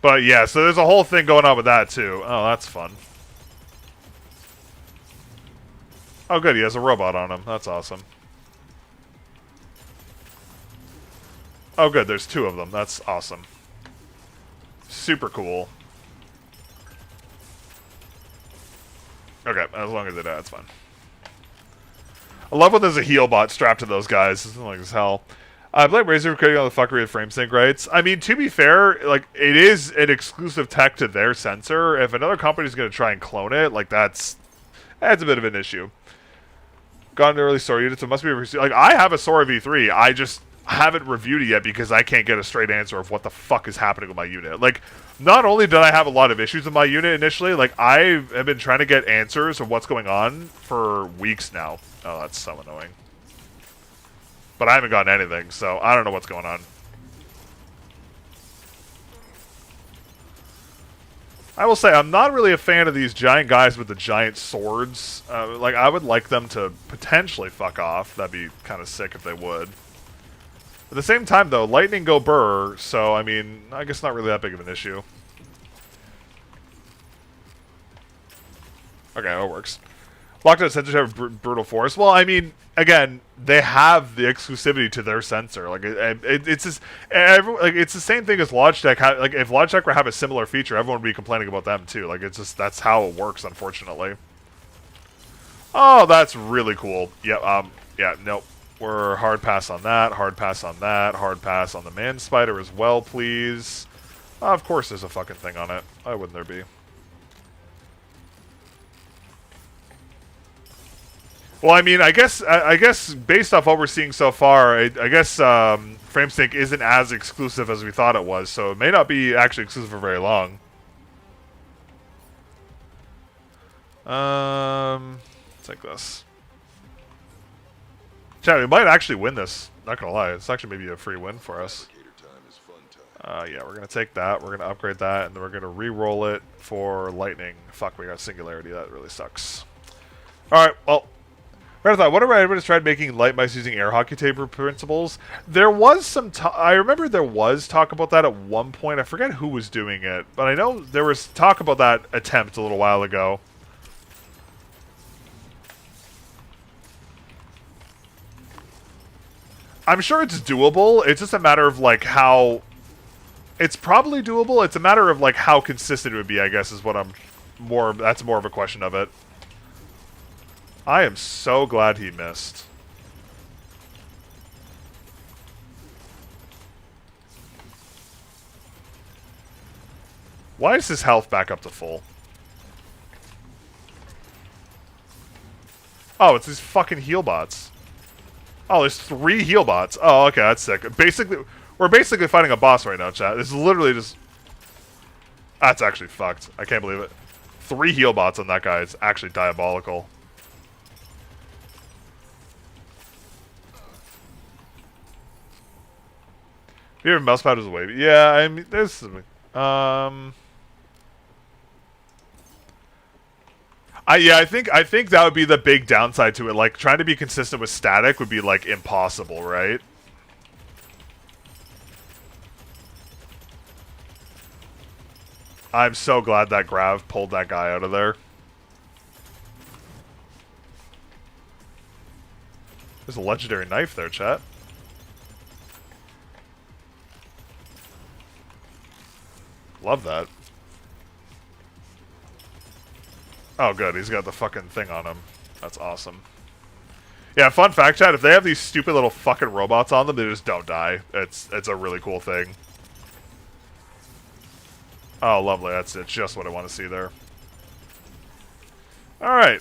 But yeah, so there's a whole thing going on with that too. Oh, that's fun. Oh, good. He has a robot on him. That's awesome. Oh, good. There's two of them. That's awesome. Super cool. Okay, as long as it that's fine. I love when there's a heal bot strapped to those guys. It's like as hell. I blame Razer for creating all the fuckery of frame sync rights. I mean, to be fair, like it is an exclusive tech to their sensor. If another company's going to try and clone it, like that's a bit of an issue. Got an early Sora unit, so it must be like I have a Sora V3. I just haven't reviewed it yet because I can't get a straight answer of what the fuck is happening with my unit. Like, not only did I have a lot of issues with my unit initially, like I have been trying to get answers of what's going on for weeks now. Oh, that's so annoying. But I haven't gotten anything, so I don't know what's going on. I will say I'm not really a fan of these giant guys with the giant swords. Like, I would like them to potentially fuck off. That'd be kind of sick if they would. At the same time, though, lightning go burr, so, I mean, I guess not really that big of an issue. Okay, that works. Locked out sensors have brutal force. Well, I mean, again, they have the exclusivity to their sensor. Like it's just, like it's the same thing as Logitech. Like if Logitech would have a similar feature, everyone would be complaining about them too. Like it's just that's how it works, unfortunately. Oh, that's really cool. Yeah. Yeah. Nope. We're hard pass on that. Hard pass on that. Hard pass on the man spider as well, please. Of course, there's a fucking thing on it. Why wouldn't there be? Well, I mean, I guess based off what we're seeing so far, I guess FrameSync isn't as exclusive as we thought it was, so it may not be actually exclusive for very long. Let's take this. Chat, we might actually win this. Not gonna lie, it's actually maybe a free win for us. Yeah, we're gonna take that. We're gonna upgrade that, and then we're gonna re-roll it for lightning. Fuck, we got singularity. That really sucks. All right, well. I thought, what if everybody's tried making light mice using air hockey tape principles? There was some I remember there was talk about that at one point. I forget who was doing it, but I know there was talk about that attempt a little while ago. I'm sure it's doable. It's just a matter of like how it's probably doable. It's a matter of like how consistent it would be, I guess, is what I'm more that's more of a question of it. I am so glad he missed. Why is his health back up to full? Oh, it's these fucking heal bots. Oh, there's 3 heal bots. Oh, okay, that's sick. We're basically fighting a boss right now, chat. This is literally just... That's actually fucked. I can't believe it. 3 heal bots on that guy. It's actually diabolical. You have a mousepad as a wave. Yeah, I mean, there's something. I think that would be the big downside to it. Like, trying to be consistent with static would be, like, impossible, right? I'm so glad that Grav pulled that guy out of there. There's a legendary knife there, chat. Love that. Oh, good. He's got the fucking thing on him. That's awesome. Yeah, fun fact, chat. If they have these stupid little fucking robots on them, they just don't die. It's a really cool thing. Oh, lovely. That's it. Just what I want to see there. Alright.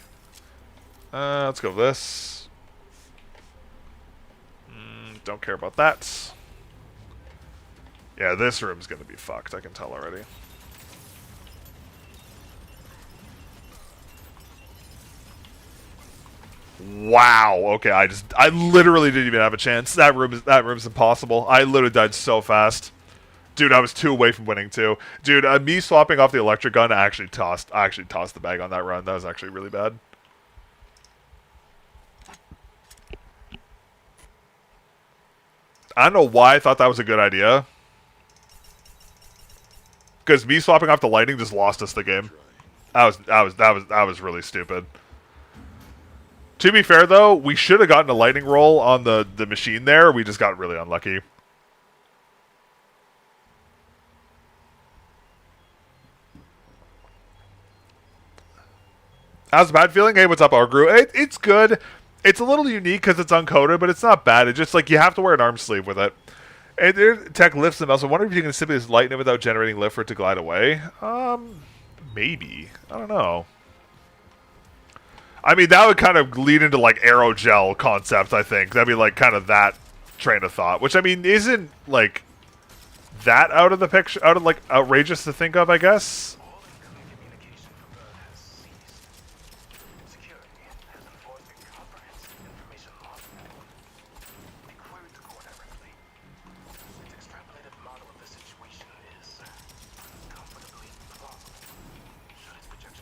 Let's go with this. Don't care about that. Yeah, this room's gonna be fucked. I can tell already. Wow. Okay, I literally didn't even have a chance. That room's impossible. I literally died so fast. Dude, I was 2 away from winning too. Dude, me swapping off the electric gun, I actually tossed the bag on that run. That was actually really bad. I don't know why I thought that was a good idea. Because me swapping off the lightning just lost us the game. That was really stupid. To be fair though, we should have gotten a lightning roll on the machine there. We just got really unlucky. How's the bad feeling? Hey, what's up, Argru? It's good. It's a little unique because it's uncoded, but it's not bad. It's just like you have to wear an arm sleeve with it. And tech lifts them. Also, I wonder if you can simply just lighten it without generating lift for it to glide away. Maybe. I don't know. I mean, that would kind of lead into like aerogel concept, I think. That'd be like kind of that train of thought, which I mean isn't like that out of the picture, out of like outrageous to think of, I guess.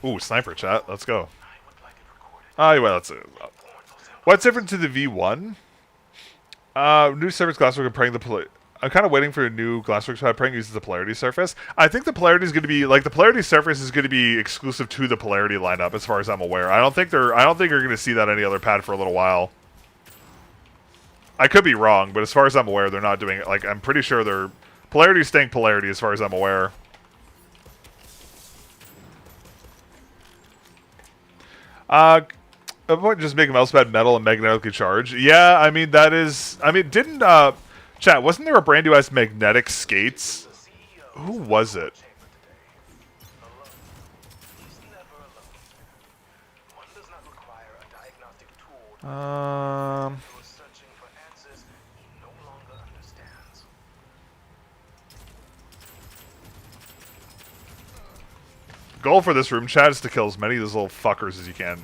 Ooh, sniper chat. Let's go. Anyway, let's. What's different to the V1? New surface glasswork and praying the I'm kind of waiting for a new glasswork pad. Praying uses the polarity surface. I think the polarity is going to be like the polarity surface is going to be exclusive to the polarity lineup, as far as I'm aware. I don't think you're going to see that any other pad for a little while. I could be wrong, but as far as I'm aware, they're not doing it. Like, I'm pretty sure they're polarity staying polarity, as far as I'm aware. A point just make a mousepad metal and magnetically charged. Yeah, I mean that is. I mean, didn't chat? Wasn't there a brand new as magnetic skates? Who was it? Goal for this room chat is to kill as many of those little fuckers as you can.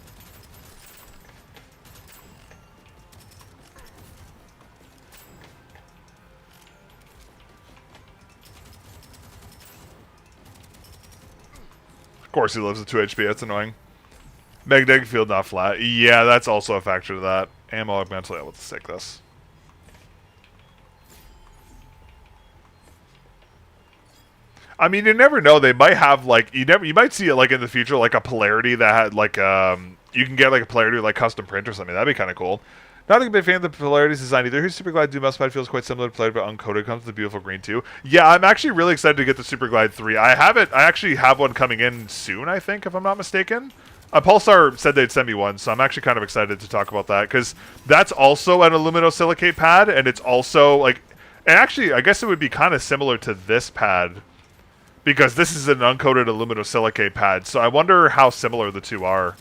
Of course he lives at 2 HP, that's annoying. Magnetic field not flat. Yeah, that's also a factor to that. Ammo augmentally able to take this. I mean, you never know. They might have like you might see it like in the future, like a polarity that had like you can get like a polarity with, like custom print or something. That'd be kind of cool. Not a big fan of the polarities design either. Who's Super Glide 2 mousepad feels quite similar to polarity, but uncoated. Comes with the beautiful green too. Yeah, I'm actually really excited to get the Super Glide 3. I have it. I actually have one coming in soon, I think, if I'm not mistaken. Pulsar said they'd send me one, so I'm actually kind of excited to talk about that because that's also an aluminosilicate pad, and it's also like, and actually, I guess it would be kind of similar to this pad because this is an uncoated aluminosilicate pad. So I wonder how similar the two are.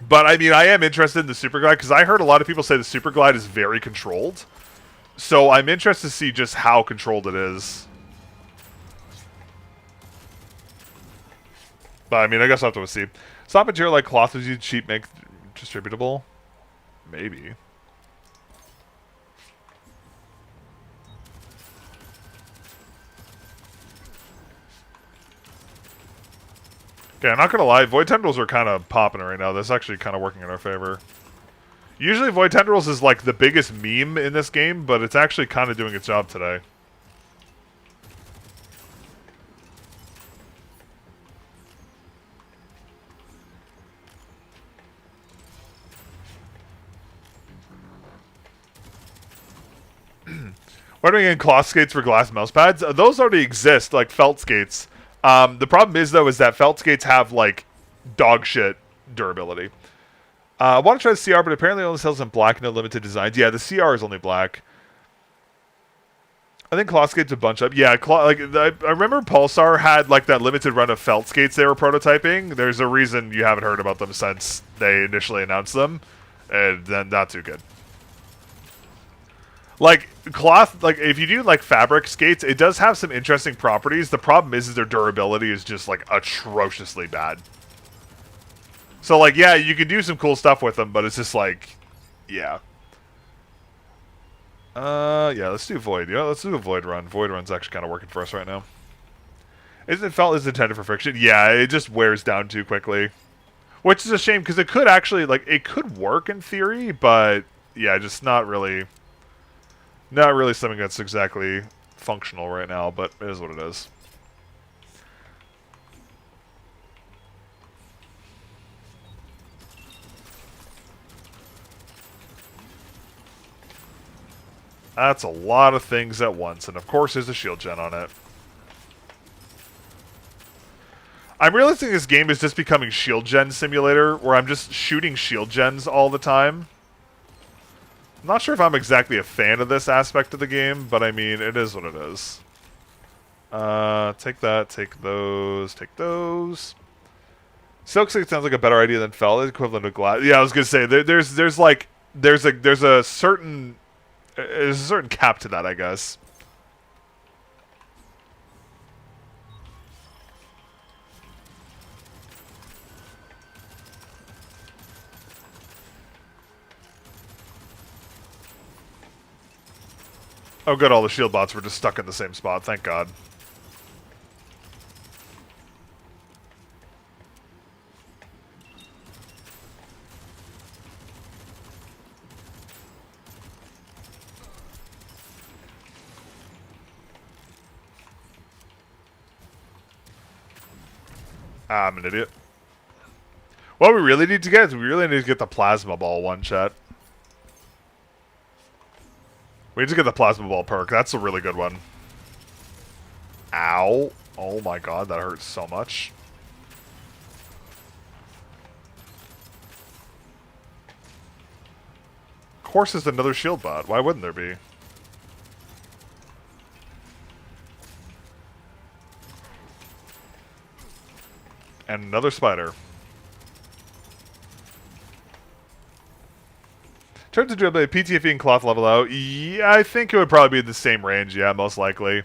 But I mean, I am interested in the Super Glide because I heard a lot of people say the Super Glide is very controlled. So I'm interested to see just how controlled it is. But I mean, I guess I'll have to see. Soft material like cloth was used cheap, make distributable? Maybe. Okay, I'm not gonna lie, Void Tendrils are kind of popping right now. That's actually kind of working in our favor. Usually Void Tendrils is like the biggest meme in this game, but it's actually kind of doing its job today. Why are we getting cloth skates for glass mouse pads? Those already exist, like felt skates. The problem is, though, is that felt skates have, like, dog shit durability. I want to try the CR, but apparently it only sells in black, no limited designs. Yeah, the CR is only black. I think cloth skates a bunch up. Yeah, I remember Pulsar had, like, that limited run of felt skates they were prototyping. There's a reason you haven't heard about them since they initially announced them. And then not too good. Like, cloth, like, if you do, like, fabric skates, it does have some interesting properties. The problem is their durability is just, like, atrociously bad. So, like, yeah, you can do some cool stuff with them, but it's just, like, yeah. Yeah, let's do Void. Yeah, let's do a Void run. Void run's actually kind of working for us right now. Isn't felt is intended for friction? Yeah, it just wears down too quickly. Which is a shame, because it could actually, like, it could work in theory, but, yeah, just not really... Not really something that's exactly functional right now, but it is what it is. That's a lot of things at once, and of course there's a shield gen on it. I'm realizing this game is just becoming shield gen simulator, where I'm just shooting shield gens all the time. I'm not sure if I'm exactly a fan of this aspect of the game, but I mean, it is what it is. Take that, take those. Silk Stick sounds like a better idea than felt. It's equivalent to glass. Yeah, I was gonna say there's a certain cap to that, I guess. Oh, good, all the shield bots were just stuck in the same spot. Thank God. Ah, I'm an idiot. What we really need to get is we really need to get the plasma ball one, chat. We need to get the plasma ball perk. That's a really good one. Ow. Oh my god, that hurts so much. Of course there's another shield bot. Why wouldn't there be? And another spider. In terms of durability, PTFE and cloth level out, yeah, I think it would probably be the same range, yeah, most likely.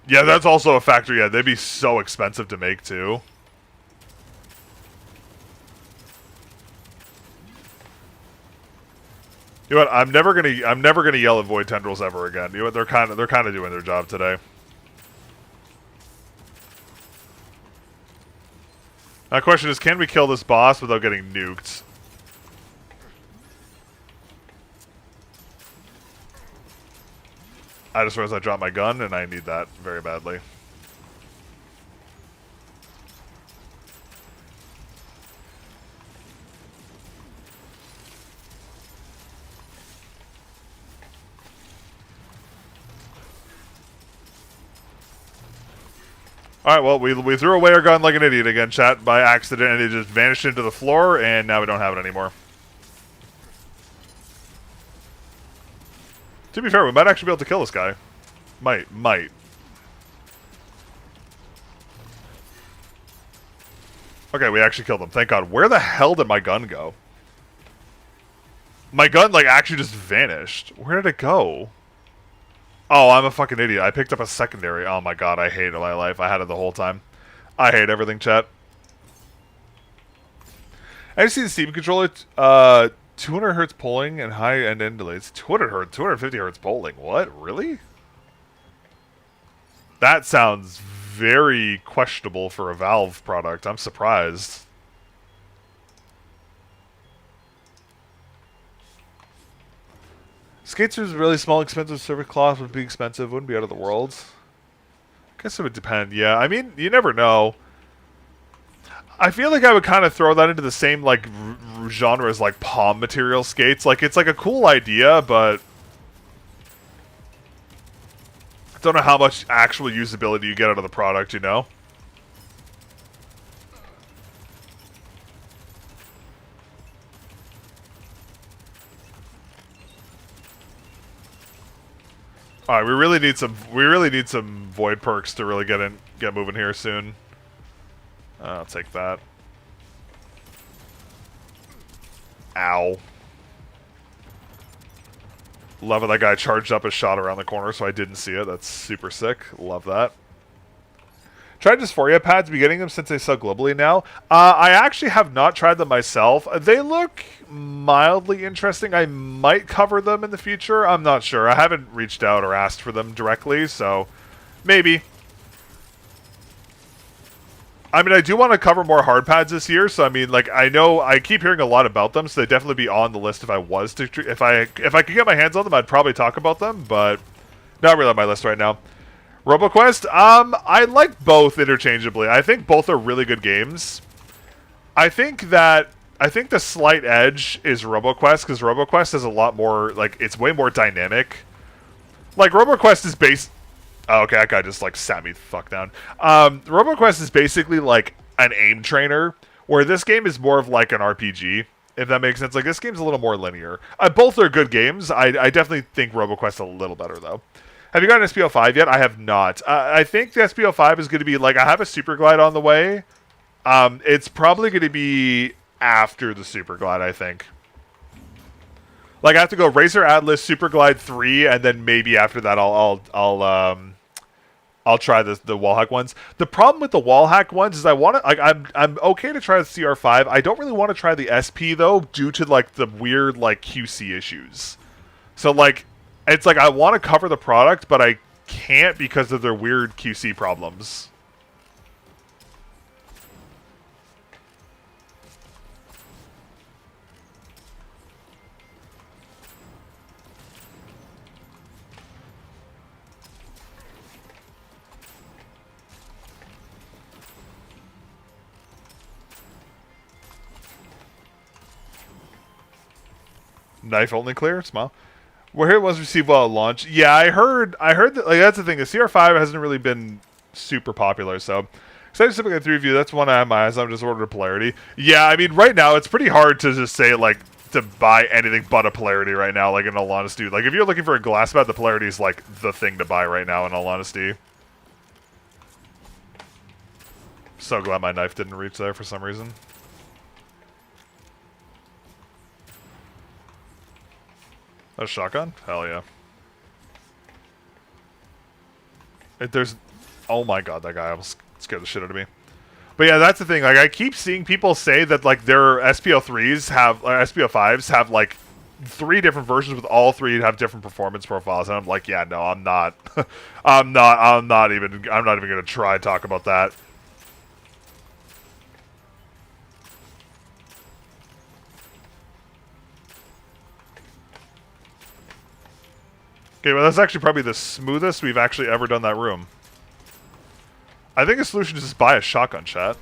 Yeah, that's also a factor, yeah, they'd be so expensive to make, too. You know what, I'm never gonna yell at Void Tendrils ever again. You know what, they're kinda doing their job today. My question is, can we kill this boss without getting nuked? I just realized I dropped my gun, and I need that very badly. Alright, well, we threw away our gun like an idiot again, chat, by accident, and it just vanished into the floor, and now we don't have it anymore. To be fair, we might actually be able to kill this guy. Might. Okay, we actually killed him. Thank God. Where the hell did my gun go? My gun, like, actually just vanished. Where did it go? Oh, I'm a fucking idiot. I picked up a secondary. Oh my god, I hate my life. I had it the whole time. I hate everything, chat. I just see the Steam controller. 200 hertz polling and high end delays. 200 hertz, 250 hertz polling. What? Really? That sounds very questionable for a Valve product. I'm surprised. Skates is really small, expensive. Service cloth would be expensive. Wouldn't be out of the world. Guess it would depend. Yeah, I mean, you never know. I feel like I would kind of throw that into the same like genre as like palm material skates. Like it's like a cool idea, but I don't know how much actual usability you get out of the product. You know. All right, we really need some void perks to really get moving here soon. I'll take that. Ow. Love it, that guy charged up a shot around the corner, so I didn't see it. That's super sick. Love that. Tried Dysphoria pads, be getting them since they sell globally now. I actually have not tried them myself. They look mildly interesting. I might cover them in the future. I'm not sure. I haven't reached out or asked for them directly, so maybe. I mean, I do want to cover more hard pads this year, so I mean, like, I know I keep hearing a lot about them, so they'd definitely be on the list if I was to, if I could get my hands on them, I'd probably talk about them, but not really on my list right now. RoboQuest, I like both interchangeably. I think both are really good games. I think the slight edge is RoboQuest, because RoboQuest is a lot more, like, it's way more dynamic. Like, RoboQuest is based... Oh, okay, that guy just, like, sat me the fuck down. RoboQuest is basically, like, an aim trainer, where this game is more of, like, an RPG, if that makes sense. Like, this game's a little more linear. Both are good games. I definitely think RoboQuest a little better, though. Have you gotten SPO5 yet? I have not. I think the SPO5 is going to be, like, I have a Super Glide on the way. It's probably going to be after the Super Glide, I think. Like, I have to go Racer Atlas, Super Glide 3, and then maybe after that I'll try the wallhack ones. The problem with the wallhack ones is I want to, like, I'm okay to try the CR5. I don't really want to try the SP though, due to like the weird like QC issues. So like, it's like I want to cover the product, but I can't because of their weird QC problems. Knife only clear. Smile. We're here once received well at launch. Yeah, I heard that, like, that's the thing. The CR5 hasn't really been super popular, so excited to get 3 of you. That's one I have my eyes on. Just ordered a polarity. Yeah, I mean, right now it's pretty hard to just say like to buy anything but a polarity right now. Like, in all honesty, like if you're looking for a glass pad, the polarity is like the thing to buy right now. In all honesty, so glad my knife didn't reach there for some reason. A shotgun? Hell yeah. There's, oh my god, that guy almost scared the shit out of me. But yeah, that's the thing. Like, I keep seeing people say that like their SPO3s have, SPO5s have like 3 different versions with all 3 have different performance profiles, and I'm like, yeah, no, I'm not, I'm not even gonna try to talk about that. Okay, well, that's actually probably the smoothest we've actually ever done that room. I think a solution is just buy a shotgun, chat.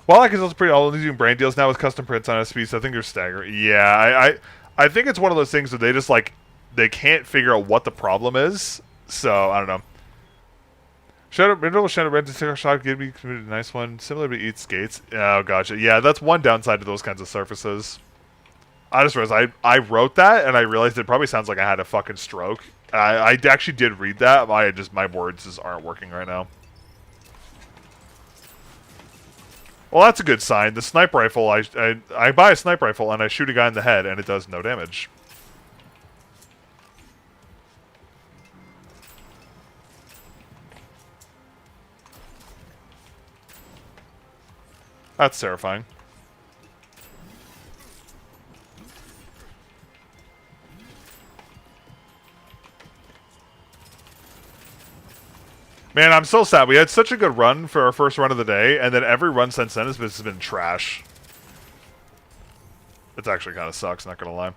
Well, I can also pretty all using brand deals now with custom prints on SPs, so I think they're staggering. Yeah, I think it's one of those things where they just like they can't figure out what the problem is. So I don't know. Shadow Red to shot give me a nice one. Similar to Eat Skates. Oh, gotcha. Yeah, that's one downside to those kinds of surfaces. I just realized I wrote that and I realized it probably sounds like I had a fucking stroke. I actually did read that. My words just aren't working right now. Well, that's a good sign. The sniper rifle, I buy a sniper rifle and I shoot a guy in the head and it does no damage. That's terrifying. Man, I'm so sad. We had such a good run for our first run of the day, and then every run since then has been trash. It actually kind of sucks, not gonna lie.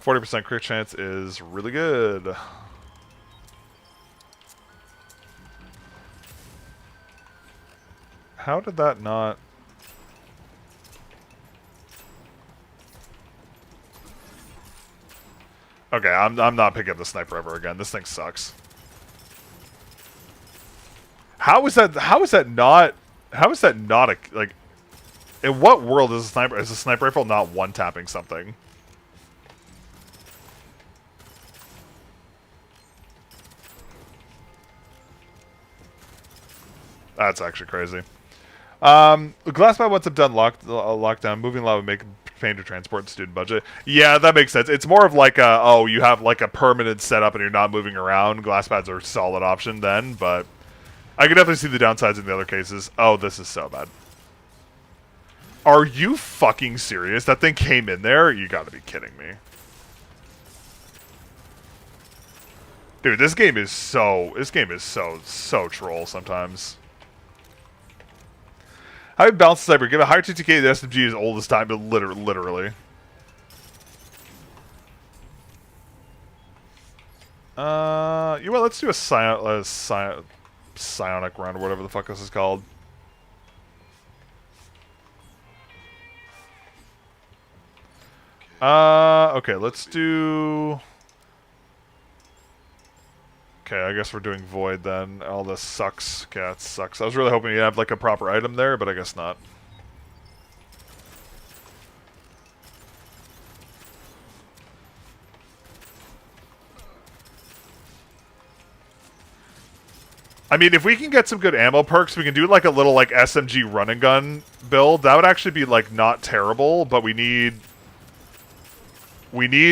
40% crit chance is really good. How did that not... Okay, I'm not picking up the sniper ever again. This thing sucks. How is that not a, like, in what world is a sniper rifle not one-tapping something? That's actually crazy. Glassbound once I'm done lockdown, moving a lot would make pain to transport student budget. Yeah, that makes sense. It's more of like a, oh, you have like a permanent setup and you're not moving around. Glasspads are a solid option then, but I can definitely see the downsides in the other cases. Oh, this is so bad. Are you fucking serious? That thing came in there? You gotta be kidding me. Dude, this game is so troll sometimes. How do you balance the cyber? Give a higher TTK, the SMG is old as time, but literally. You know, let's do a psionic run or whatever the fuck this is called. Okay, let's do... Okay, I guess we're doing Void then. All this sucks. Okay, that sucks. I was really hoping you'd have like a proper item there, but I guess not. I mean, if we can get some good ammo perks, we can do like a little like SMG run and gun build. That would actually be like not terrible, but we need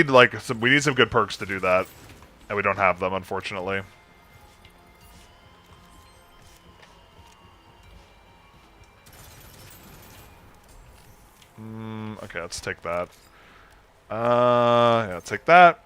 like some good perks to do that. And we don't have them, unfortunately. Okay, let's take that. Yeah, take that.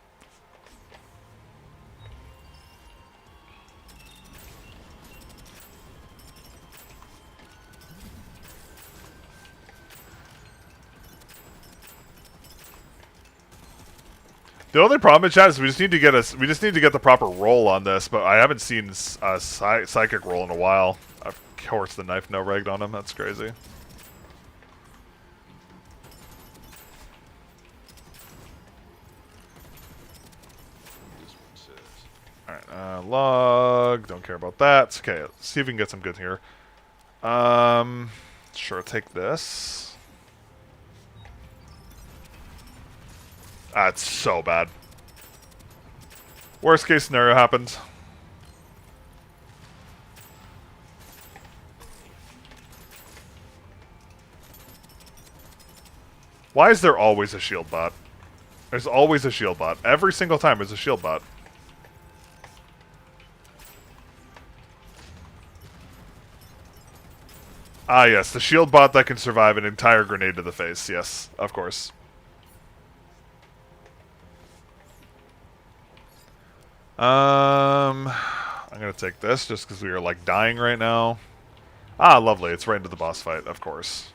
The only problem in chat is we just need to get the proper roll on this, but I haven't seen a psychic roll in a while. Of course, the knife no regged on him. That's crazy. Log. Don't care about that. Okay, let's see if we can get some good here. Sure, take this. That's so bad. Worst case scenario happens. Why is there always a shield bot? There's always a shield bot. Every single time there's a shield bot. Ah, yes, the shield bot that can survive an entire grenade to the face. Yes, of course. I'm gonna take this just because we are like dying right now. Ah, lovely. It's right into the boss fight, of course.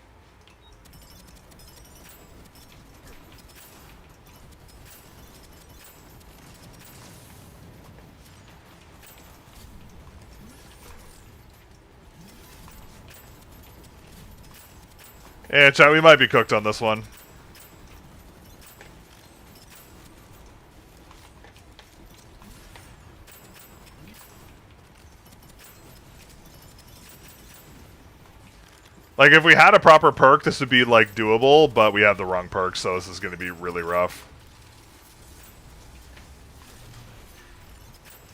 Yeah, chat, we might be cooked on this one. Like, if we had a proper perk, this would be, like, doable, but we have the wrong perk, so this is going to be really rough.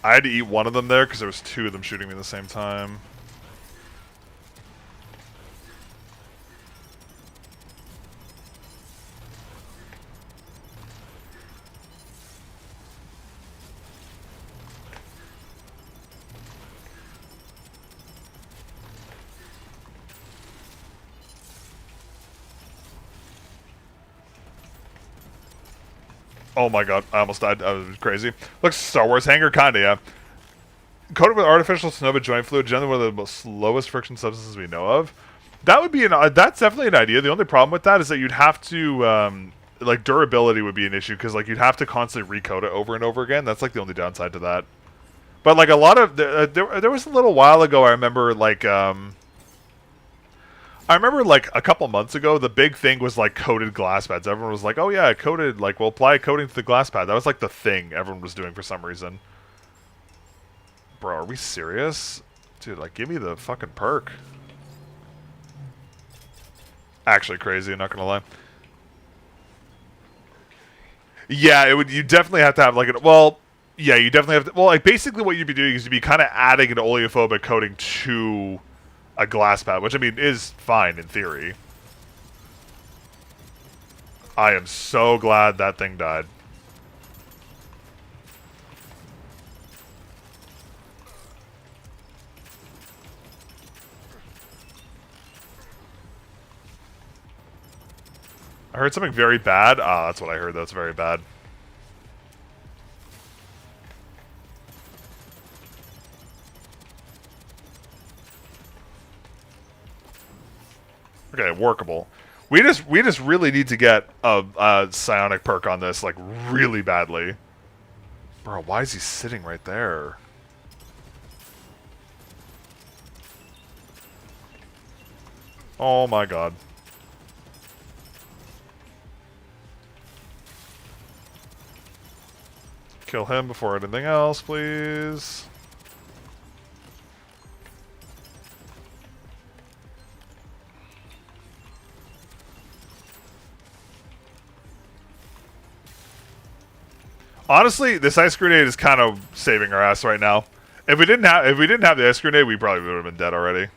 I had to eat one of them there, because there was two of them shooting me at the same time. Oh my god, I almost died. I was crazy. Looks Star Wars hangar, kinda, yeah. Coated with artificial snow but joint fluid, generally one of the most lowest friction substances we know of. That would be that's definitely an idea. The only problem with that is that you'd have to, like, durability would be an issue, because, like, you'd have to constantly recoat it over and over again. That's, like, the only downside to that. But, like, a lot of, there was a little while ago, I remember, like, a couple months ago, the big thing was, like, coated glass pads. Everyone was like, oh yeah, coated, like, we'll apply coating to the glass pad. That was, like, the thing everyone was doing for some reason. Bro, are we serious? Dude, like, give me the fucking perk. Actually crazy, I'm not gonna lie. Yeah, it would, you definitely have to have, like, well, yeah, you definitely have to, well, like, basically what you'd be doing is you'd be kind of adding an oleophobic coating to a glass pad, which, I mean, is fine in theory. I am so glad that thing died. I heard something very bad. Ah, that's what I heard. That's very bad. Okay, workable. We just really need to get a psionic perk on this, like, really badly. Bro, why is he sitting right there? Oh my god. Kill him before anything else, please. Honestly, this ice grenade is kind of saving our ass right now. If we didn't have the ice grenade, we probably would have been dead already.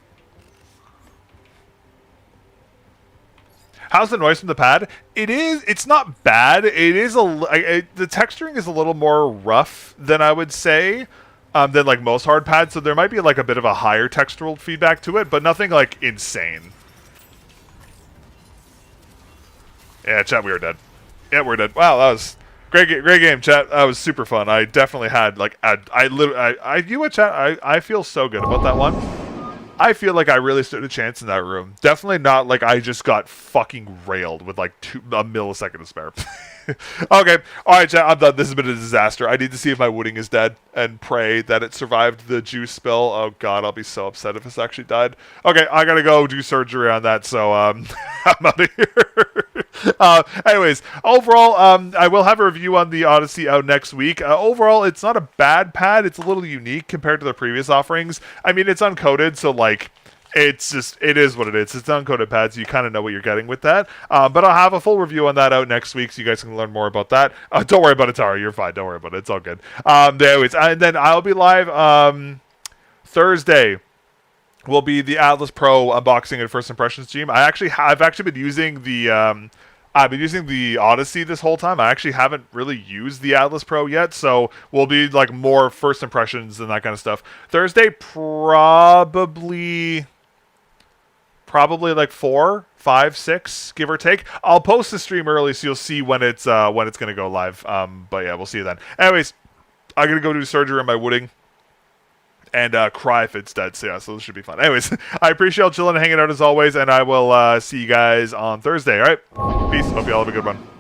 How's the noise from the pad? It's not bad. It is the texturing is a little more rough than I would say, than like most hard pads. So there might be like a bit of a higher textural feedback to it, but nothing like insane. Yeah, chat, we are dead. Yeah, we're dead. Wow, that was great game, chat. That was super fun. I definitely had like you know what, chat? I feel so good about that one. I feel like I really stood a chance in that room. Definitely not like I just got fucking railed with like a millisecond to spare. Okay, alright chat, I'm done. This has been a disaster. I need to see if my wooding is dead and pray that it survived the juice spill. Oh god, I'll be so upset if it's actually died. Okay, I gotta go do surgery on that, so I'm out of here. Anyways, overall, I will have a review on the Odyssey out next week. Overall, it's not a bad pad. It's a little unique compared to the previous offerings. I mean, it's uncoded, so like, it is what it is. It's an uncoded pad, so you kind of know what you're getting with that. But I'll have a full review on that out next week, so you guys can learn more about that. Don't worry about it, Tara. You're fine. Don't worry about it. It's all good. Anyways, and then I'll be live Thursday. Will be the Atlas Pro unboxing and first impressions stream. I've actually been using the Odyssey this whole time. I actually haven't really used the Atlas Pro yet, so we'll be like more first impressions and that kind of stuff. Thursday probably like 4, 5, 6, give or take. I'll post the stream early so you'll see when it's gonna go live. But yeah, we'll see you then. Anyways, I'm gonna go do surgery on my wooding. And cry if it's dead. So yeah, so this should be fun. Anyways, I appreciate y'all chilling and hanging out as always, and I will see you guys on Thursday. All right, peace. Hope you all have a good one.